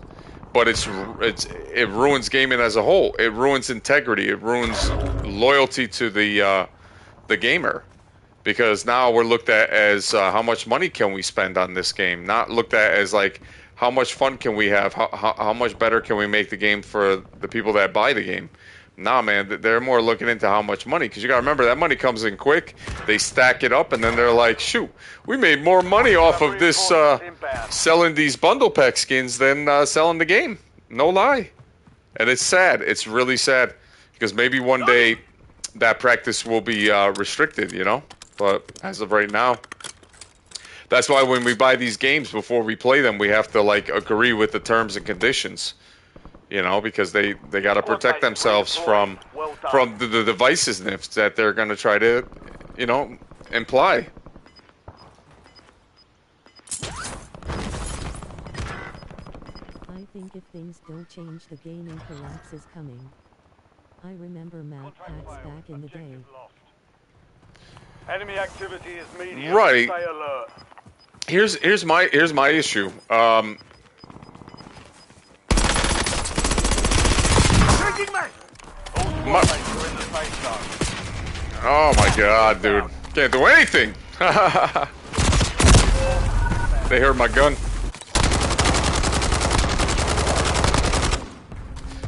But it ruins gaming as a whole. It ruins integrity. It ruins loyalty to the gamer, because now we're looked at as how much money can we spend on this game, not looked at as like how much fun can we have, how much better can we make the game for the people that buy the game. Nah, man, they're more looking into how much money, because you gotta remember that money comes in quick. They stack it up, and then they're like, shoot, we made more money off of this selling these bundle pack skins than selling the game. No lie. And it's sad. It's really sad, because maybe one day that practice will be restricted, you know. But as of right now, that's why when we buy these games, before we play them, we have to like agree with the terms and conditions. You know, because they got to protect themselves from the divisiveness that they're going to try to, you know, imply. think if things don't change, the gaming collapse is coming. I remember map packs back in the day. Enemy activity is medium. Right. Stay alert. Here's my issue. Oh my god, dude. Can't do anything. They heard my gun.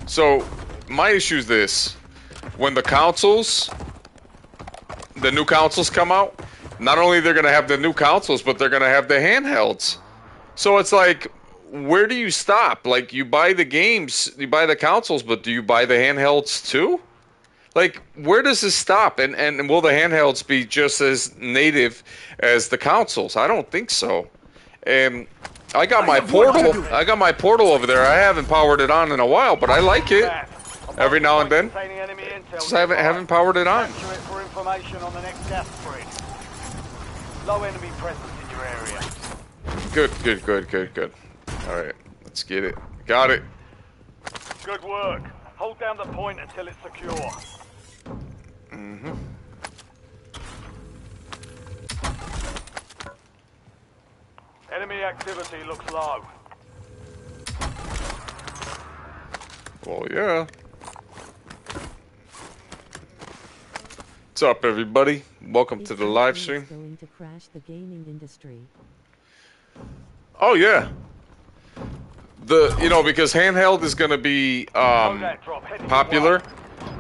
So, my issue is this. When the new consoles come out, not only they're going to have the new consoles, but they're going to have the handhelds. So it's like, where do you stop? Like, you buy the games, you buy the consoles, but do you buy the handhelds too? Like, where does this stop? And will the handhelds be just as native as the consoles? I don't think so. And I got my portal. I got my portal over there. I haven't powered it on in a while, but I like it. Every now and then. Just haven't powered it on. Capture it for information on the next gas spread. Low enemy presence in your area. Good. Alright, let's get it. Got it. Good work. Hold down the point until it's secure. Mm-hmm. Enemy activity looks low. Well, yeah. What's up, everybody? Welcome to the live stream. Going to crash the gaming industry. Oh yeah. Because handheld is going to be popular,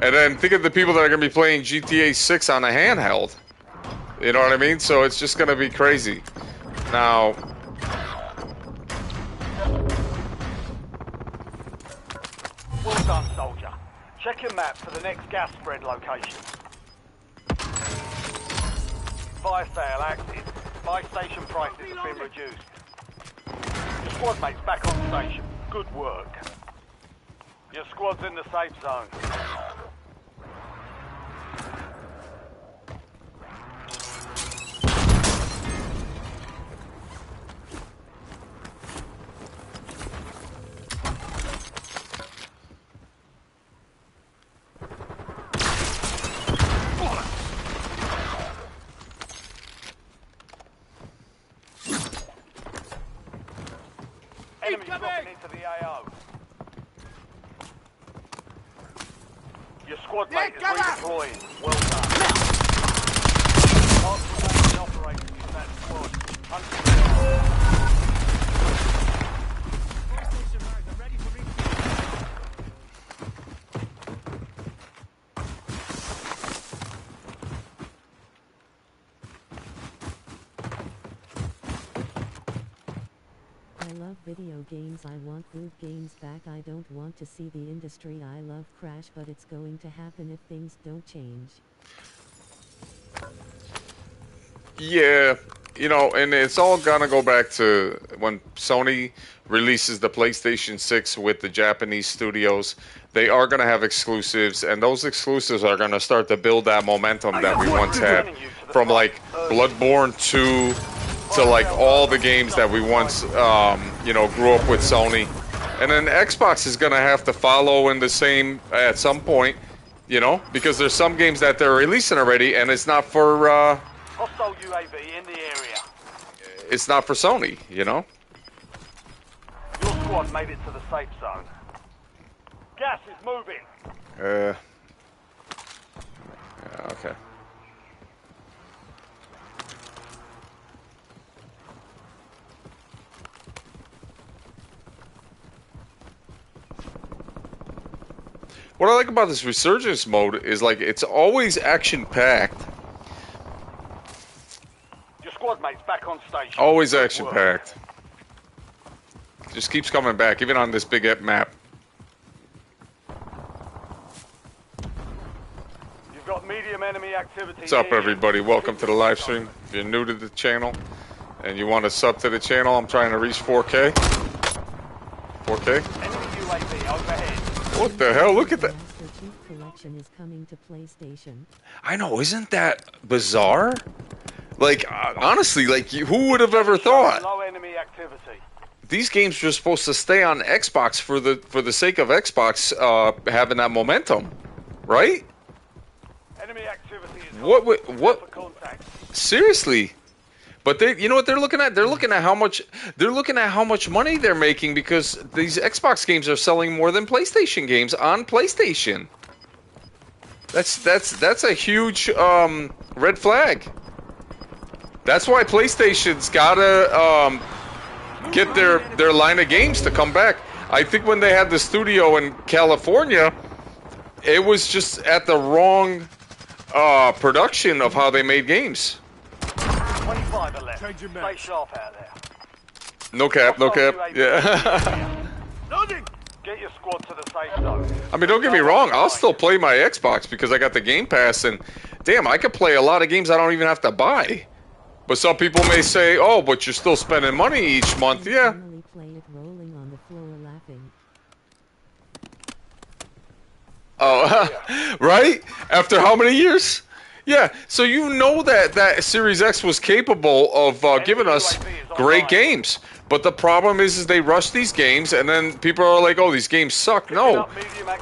and then think of the people that are going to be playing GTA 6 on a handheld. You know what I mean? So it's just going to be crazy. Now, well done, soldier. Check your map for the next gas spread location. Fire sale active. Buy station prices have been reduced. Your squad mate's back on station. Good work. Your squad's in the safe zone. Enemies dropping into the AO. Your squad mate is redeploying. Well done. Mark remaining operators in that squad. I love video games. I want group games back. I don't want to see the industry. I love Crash, but it's going to happen if things don't change. yeah, and it's all gonna go back to when Sony releases the PlayStation 6 with the Japanese studios. They are gonna have exclusives, and those exclusives are gonna start to build that momentum that we once had, from like Bloodborne 2 to like all the games that we once, grew up with Sony. And then Xbox is gonna have to follow in the same at some point, because there's some games that they're releasing already, and it's not for. Hostile UAV in the area. It's not for Sony, Your squad made it to the safe zone. Gas is moving. Yeah, okay. What I like about this resurgence mode is like it's always action-packed. Your squad mate's back on station. Always action-packed. Just keeps coming back, even on this big map. You've got medium enemy activity. What's up, everybody? Welcome to the live stream. If you're new to the channel and you want to sub to the channel, I'm trying to reach 4K. 4K? Enemy UAV overhead. What the hell? Look at that. Master Chief Collection is coming to PlayStation. I know, isn't that bizarre? Like, honestly, like, who would have ever thought? Low enemy activity. these games are supposed to stay on Xbox for the sake of Xbox having that momentum, right? Enemy activity is What? for contact. Seriously? But they, you know what they're looking at? They're looking at how much money they're making because these Xbox games are selling more than PlayStation games on PlayStation. That's a huge red flag. That's why PlayStation's gotta get their line of games to come back. I think when they had the studio in California, it was just at the wrong production of how they made games. 25 are left. Stay sharp out there. No cap. Yeah. Loading. Get your squad to the safe zone. I mean, don't get me wrong. I'll still play my Xbox because I got the Game Pass, and damn, I could play a lot of games I don't even have to buy. But some people may say, "Oh, but you're still spending money each month." Yeah. Play it rolling on the floor laughing. Oh, right? After how many years? Yeah. So you know that Series X was capable of giving us great games. But the problem is they rush these games, and then people are like, "Oh, these games suck." No,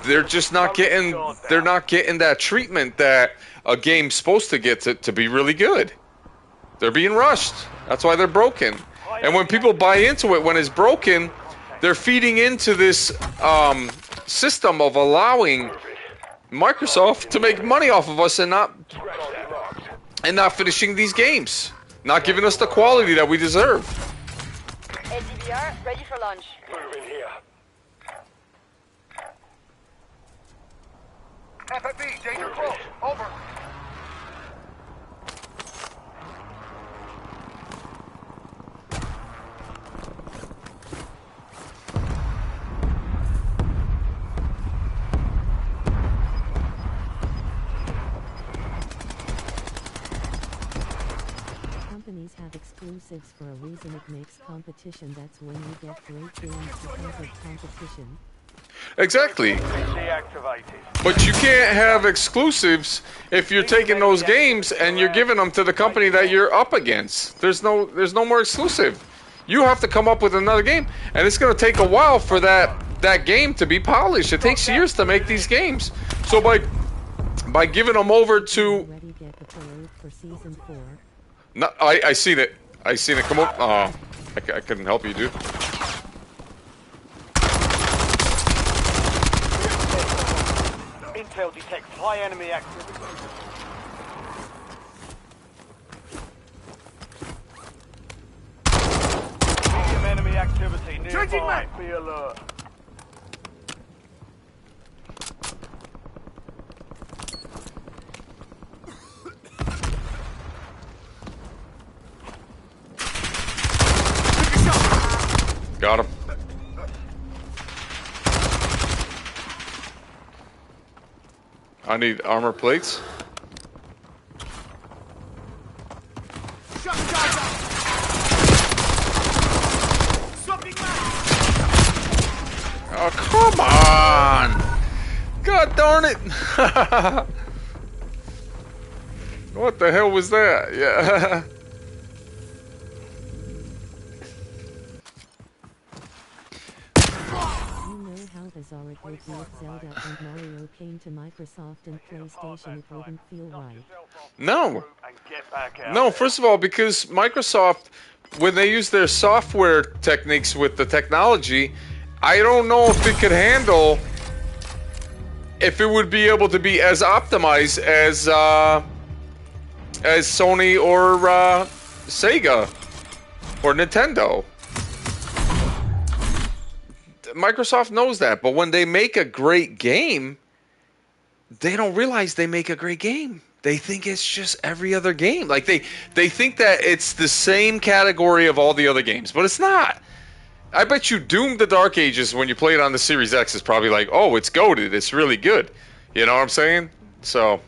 they're just not getting. They're not getting that treatment that a game's supposed to get to be really good. They're being rushed. That's why they're broken. And when people buy into it, when it's broken, they're feeding into this system of allowing Microsoft to make money off of us and not finishing these games, not giving us the quality that we deserve. LDBR, ready for launch. Move in here. FFB, danger close. Over. Companies have exclusives for a reason. It makes competition. That's when you get great games because of competition. Exactly. Deactivated. But you can't have exclusives if you're taking those games and you're giving them to the company that you're up against. There's no more exclusive. You have to come up with another game, and it's going to take a while for that game to be polished. It takes years to make these games. So by giving them over to Ready get the parade for season 4. No, I seen it. I seen it. Come on. Oh, I couldn't help you, dude. Intel detects high enemy activity. Medium enemy activity nearby. Be alert. Got him. I need armor plates. Oh, come on! God darn it! What the hell was that? Yeah. Bizarre would make Zelda and Mario came to Microsoft and PlayStation, it wouldn't feel right. No. No, first of all, because Microsoft, when they use their software techniques with the technology, I don't know if it could handle, if it would be able to be as optimized as Sony or Sega or Nintendo. Microsoft knows that, but when they make a great game, they don't realize they make a great game. They think it's just every other game. Like they think that it's the same category of all the other games, but it's not. I bet you Doom the Dark Ages, when you play it on the Series X, is probably like, oh, it's goated. It's really good. You know what I'm saying? So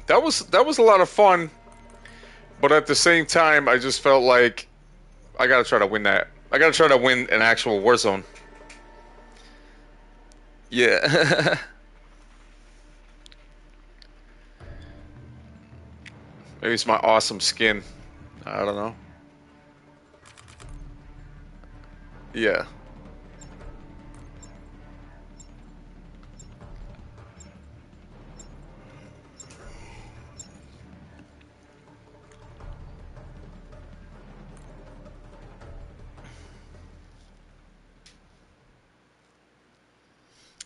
that was a lot of fun, but at the same time, I just felt like I gotta try to win that. I gotta try to win an actual Warzone. Yeah. Maybe it's my awesome skin. I don't know. Yeah.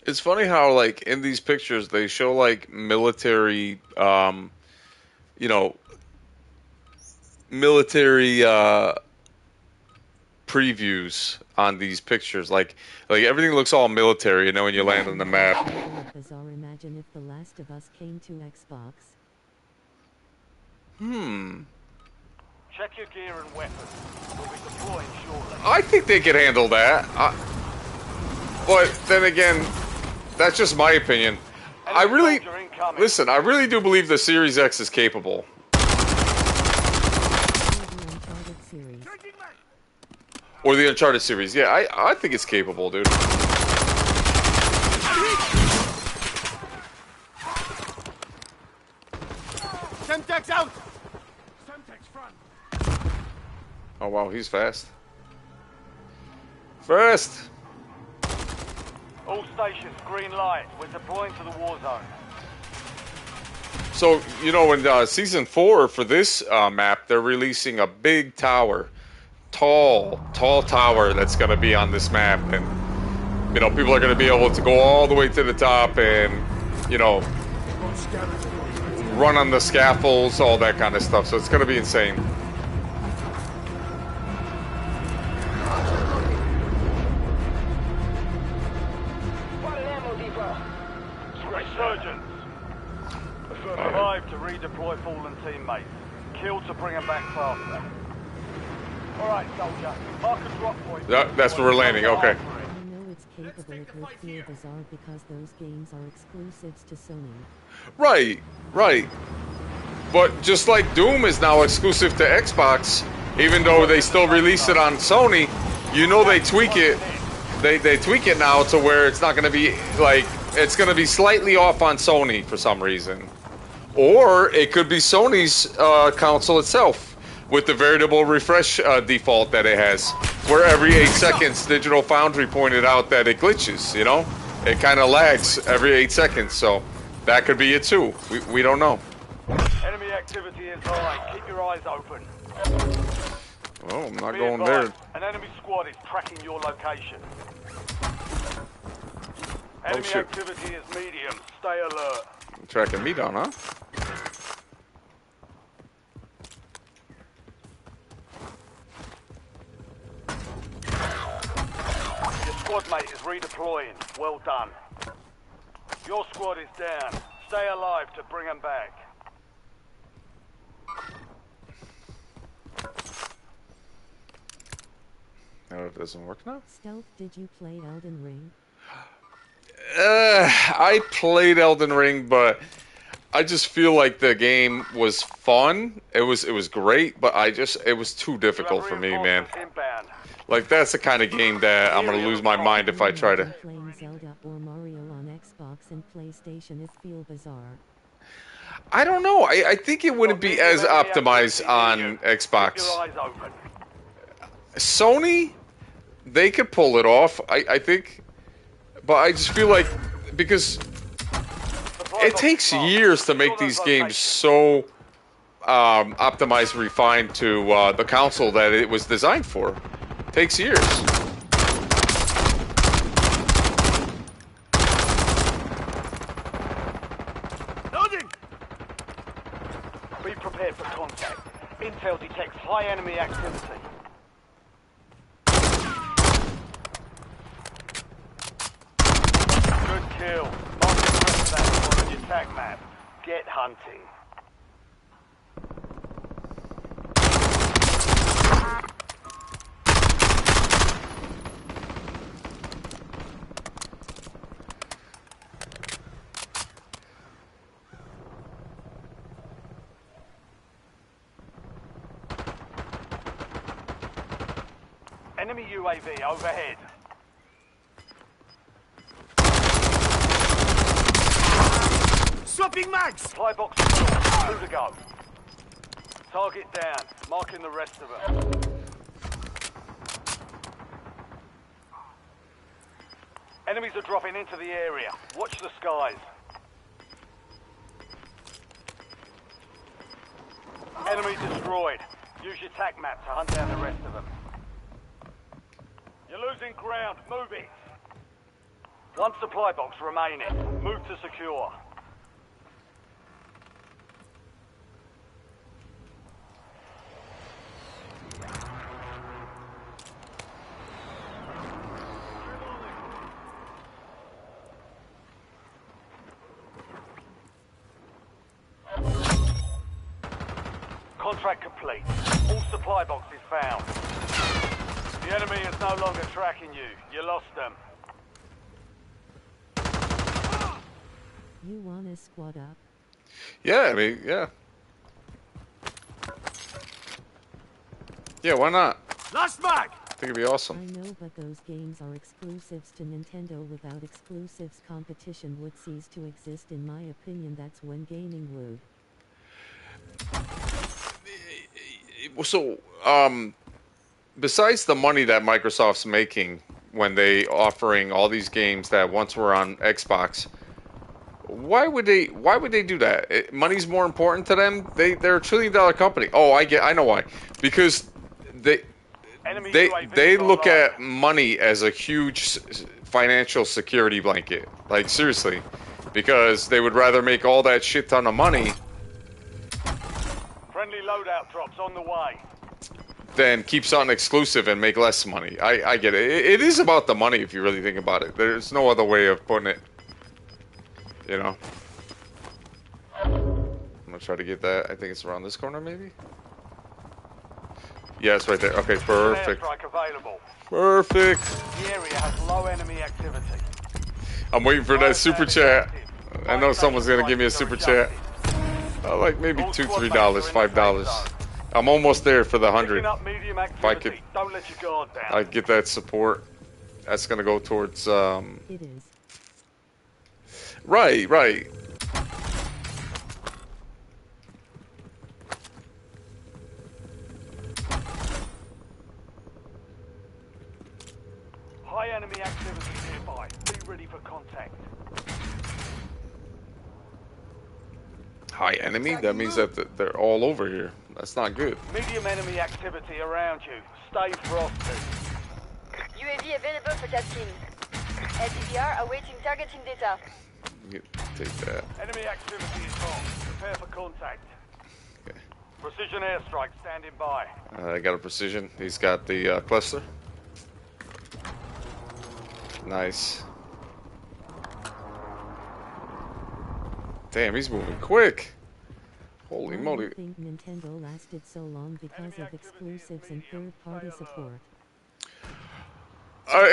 It's funny how, like, in these pictures they show like military, you know, military previews on these pictures. Like everything looks all military, you know, when you land on the map. Bizarre. Imagine if The Last of Us came to Xbox. Check your gear and weapons. We'll be deploying shortly. I think they could handle that. But then again, that's just my opinion. I really listen. I really do believe the Series X is capable. Or the Uncharted series. Yeah, I think it's capable, dude. Semtex out! Semtex front. Oh wow, he's fast. Fast. All stations, green light. We're deploying to the war zone. So, you know, in Season 4 for this map, they're releasing a big tower. Tall tower that's going to be on this map. And, you know, people are going to be able to go all the way to the top and, you know, run on the scaffolds, all that kind of stuff. So it's going to be insane. Resurgence. Survive to redeploy fallen teammates. Kill to bring them back faster. Alright, soldier. Mark a drop point. That's where we're landing, okay. I know it's capable. It would feel bizarre because those games are exclusives to Sony. Right. But just like Doom is now exclusive to Xbox, even though they still release it on Sony, you know they tweak it. They tweak it now to where it's not going to be like, it's going to be slightly off on Sony for some reason. Or it could be Sony's console itself with the variable refresh default that it has, where every 8 seconds Digital Foundry pointed out that it glitches, you know? It kind of lags every 8 seconds, so that could be it too. We don't know. Enemy activity is high. Keep your eyes open. Oh, I'm not Be going advised, there. An enemy squad is tracking your location. Enemy shit. activity is medium. Stay alert. Tracking me down, huh? Your squad mate is redeploying. Well done. Your squad is down. Stay alive to bring them back. No, it doesn't work now. Stealth, did you play Elden Ring? I played Elden Ring, but I just feel like the game was fun. It was great, but it was too difficult for me, man. Like, that's the kind of game that I'm gonna lose my mind if I try to. Playing Zelda or Mario on Xbox and PlayStation, it feel bizarre. I don't know. I think it wouldn't be as optimized on Xbox. Sony, they could pull it off, I think. But I just feel like, because it takes years to make these games so optimized, refined to the console that it was designed for. It takes years. Loading! Be prepared for contact. Intel detects high enemy activity. Good kill. Mark the rest of that on your tag map. Get hunting. Enemy UAV overhead. Swapping mags! Supply box full. 2 to go. Target down. Marking the rest of them. Enemies are dropping into the area. Watch the skies. Enemy destroyed. Use your tac map to hunt down the rest of them. You're losing ground. Move it. One supply box remaining. Move to secure. Contract complete. All supply boxes found. The enemy is no longer tracking you. You lost them. You wanna squad up? Yeah, I mean, yeah. Yeah, why not? Last mag! I think it'd be awesome. I know, but those games are exclusives to Nintendo. Without exclusives, competition would cease to exist. In my opinion, that's when gaming would. So, besides the money that Microsoft's making when they offering all these games that once were on Xbox, why would they do that? Money's more important to them. They're $1 trillion company. Oh, I know why. Because they look at money as a huge financial security blanket. Like, seriously. Because they would rather make all that shit ton of money Friendly loadout drops on the way. than keep something exclusive and make less money. I get it. It is about the money if you really think about it. There's no other way of putting it. You know? I'm gonna try to get that. I think it's around this corner, maybe? Yeah, it's right there. Okay, perfect. Airstrike available. Perfect. The area has low enemy activity. I'm waiting for that super chat. I know someone's gonna give me a super chat. Like maybe $2, $3, $5. I'm almost there for the 100. If I could, don't let your guard down. I'd get that support. That's gonna go towards. It is. Right. High enemy activity nearby. Be ready for contact. High enemy? That means that they're all over here. That's not good. Medium enemy activity around you. Stay frosty. UAV available for tasking. LDBR awaiting targeting data. Take that. Enemy activity is on. Prepare for contact. Okay. Precision airstrike standing by. I got a precision. He's got the cluster. Nice. Damn, he's moving quick. Holy moly. I think Nintendo lasted so long because of exclusives and third-party support.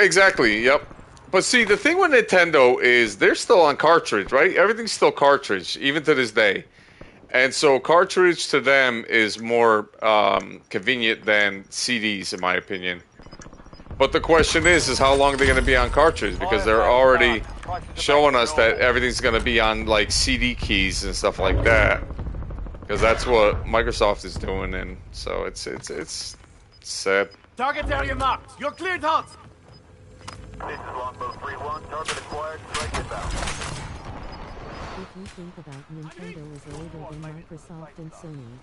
Exactly, yep. But see, the thing with Nintendo is they're still on cartridge, right? Everything's still cartridge, even to this day. And so cartridge to them is more convenient than CDs, in my opinion. But the question is how long they're going to be on cartridge, because they're already showing us that everything's going to be on like CD keys and stuff like that, because that's what Microsoft is doing, and so it's sad. Target area marked. You're cleared hot. This is Longbow 3-1. Target acquired. Strike inbound. If you think about Nintendo as older than Microsoft and Sony.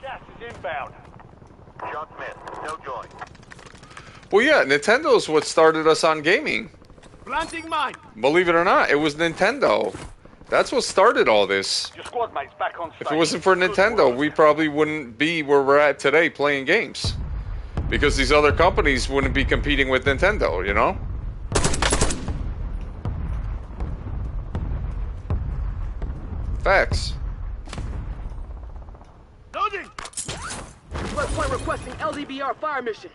Gas is inbound. Shots missed. No join. Well, yeah, Nintendo's what started us on gaming. Planting mine. Believe it or not, it was Nintendo. That's what started all this. Your squad mates back on station. If it wasn't for Nintendo, we probably wouldn't be where we're at today playing games. Because these other companies wouldn't be competing with Nintendo, you know? Facts. Loading. Squad point requesting LDBR fire mission.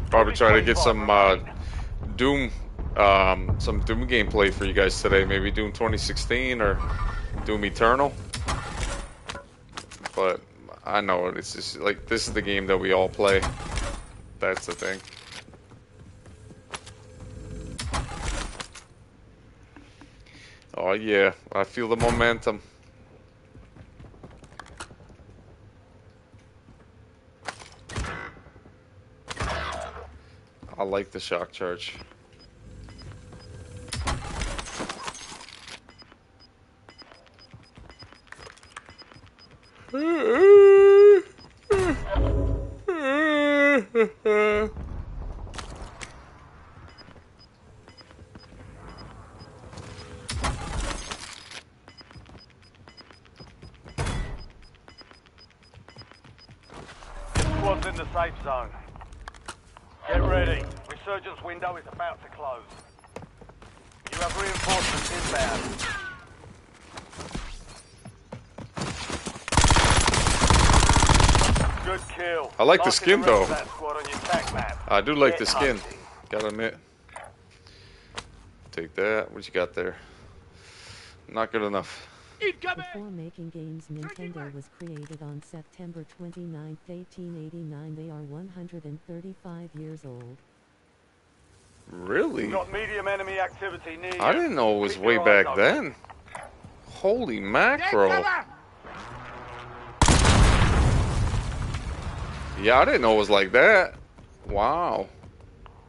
Probably try to get some Doom gameplay for you guys today. Maybe Doom 2016 or Doom Eternal. But I know it's just like this is the game that we all play. That's the thing. Oh yeah, I feel the momentum. I like the shock charge. Squad's in the safe zone. Get ready. Resurgence window is about to close. You have reinforcements inbound. Good kill. I like the Marking skin rest of though. that squad on your attack map. I do like Get the skin. hunting. Gotta admit. Take that. What you got there? Not good enough. Before making games, Nintendo was created on September 29, 1889. They are 135 years old. Really? Got medium enemy activity near you. I didn't know it was Keep way your back eyes open. then. Holy mackerel. Yeah, I didn't know it was like that. Wow.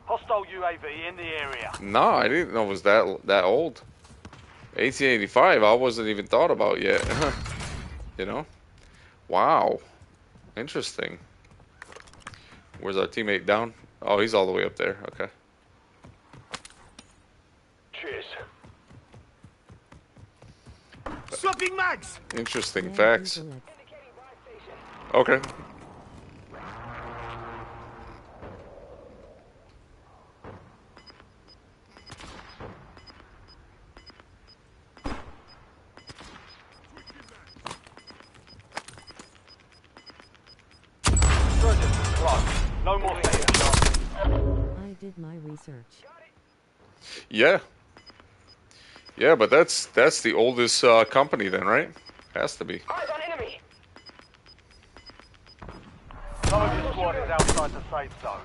Hostile UAV in the area. No, I didn't know it was that old. 1885, I wasn't even thought about yet. You know? Wow. Interesting. Where's our teammate down? Oh, he's all the way up there. Okay. Cheers. Swapping mags! Interesting Land facts. Eagle at Okay. Resurgence is close. No more safe shots. I did my research. Yeah. Yeah, but that's the oldest company then, right? Has to be. Eyes on enemy. Some of your squad is outside the safe zone.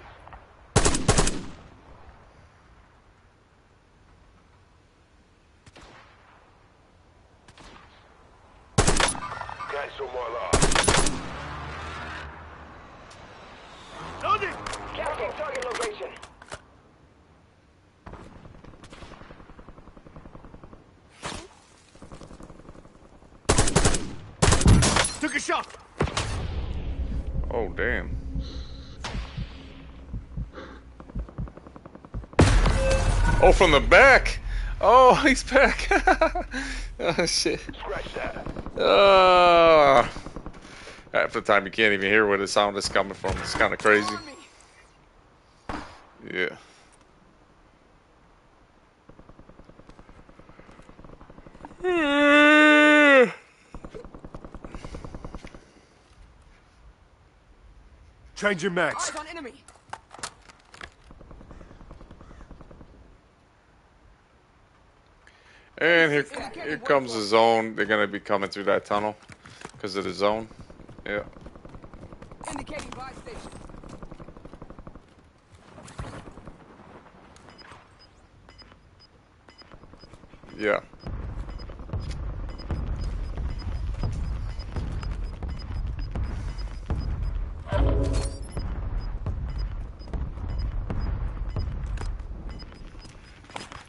Cancel my loss. Loading! Capturing target location. Took a shot! Oh, damn. Oh, from the back. Oh, he's back. Oh, shit. Scratch that. Half the time you can't even hear where the sound is coming from. It's kind of crazy. Yeah. Change your mags. Eyes on enemy. And here comes the zone. They're gonna be coming through that tunnel because of the zone. Yeah. Indicating buy station. Yeah.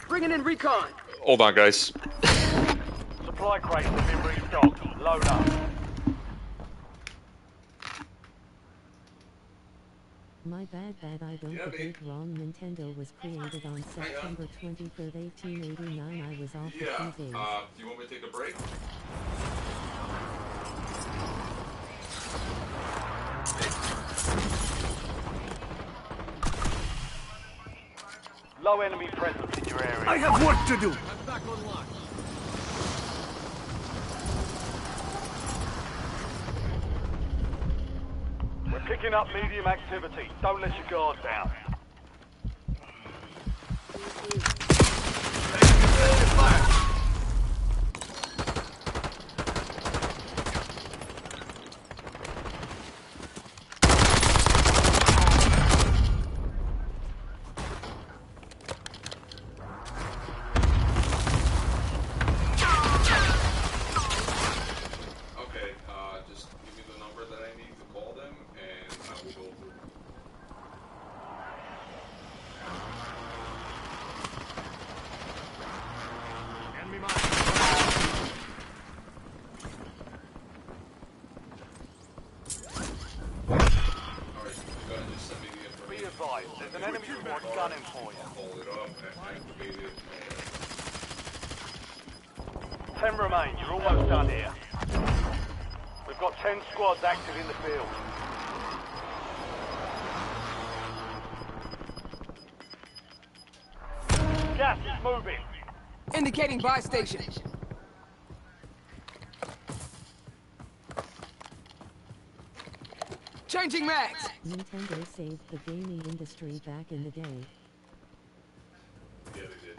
Bringing in recon. Hold on, guys. Supply crates have been restocked. Load up. My bad, I don't debate wrong. Nintendo was created on September 23rd, 1889. I was off a few days. Do you want me to take a break? Low enemy presence in your area. I have work to do! We're picking up medium activity. Don't let your guard down. squad gunning for you. Hold it up and activate it. 10 remain. You're almost done here. We've got 10 squads active in the field. Gas is moving. Indicating buy station. Changing mags. Nintendo saved the gaming industry back in the day. Yeah, they did.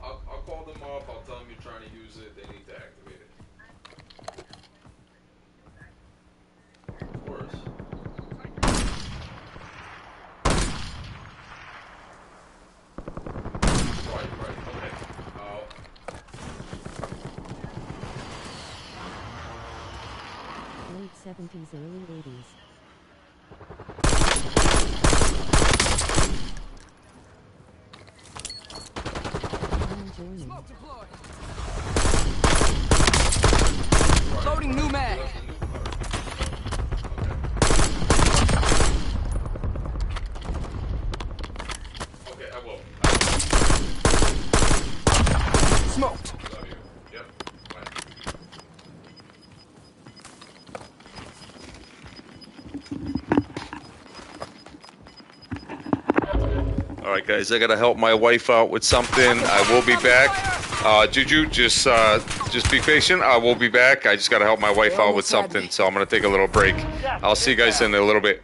I'll call them up. I'll tell them you're trying to use it. They need to activate it. Of course. Right, okay. Late 70s, early 80s. I'm joining. Smoke deployed. Loading new mag. Okay, I will. Smoked. Love you. Yep. Fine. Alright guys, I gotta help my wife out with something. I will be back. Juju, just be patient. I will be back. I just gotta help my wife out with something, so I'm gonna take a little break. I'll see you guys in a little bit.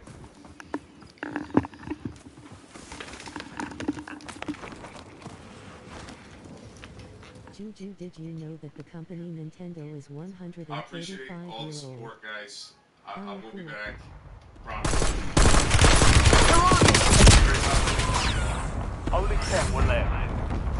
Juju, did you know that the company Nintendo is 135-year-old? Guys. I will be back. Only 10 were left.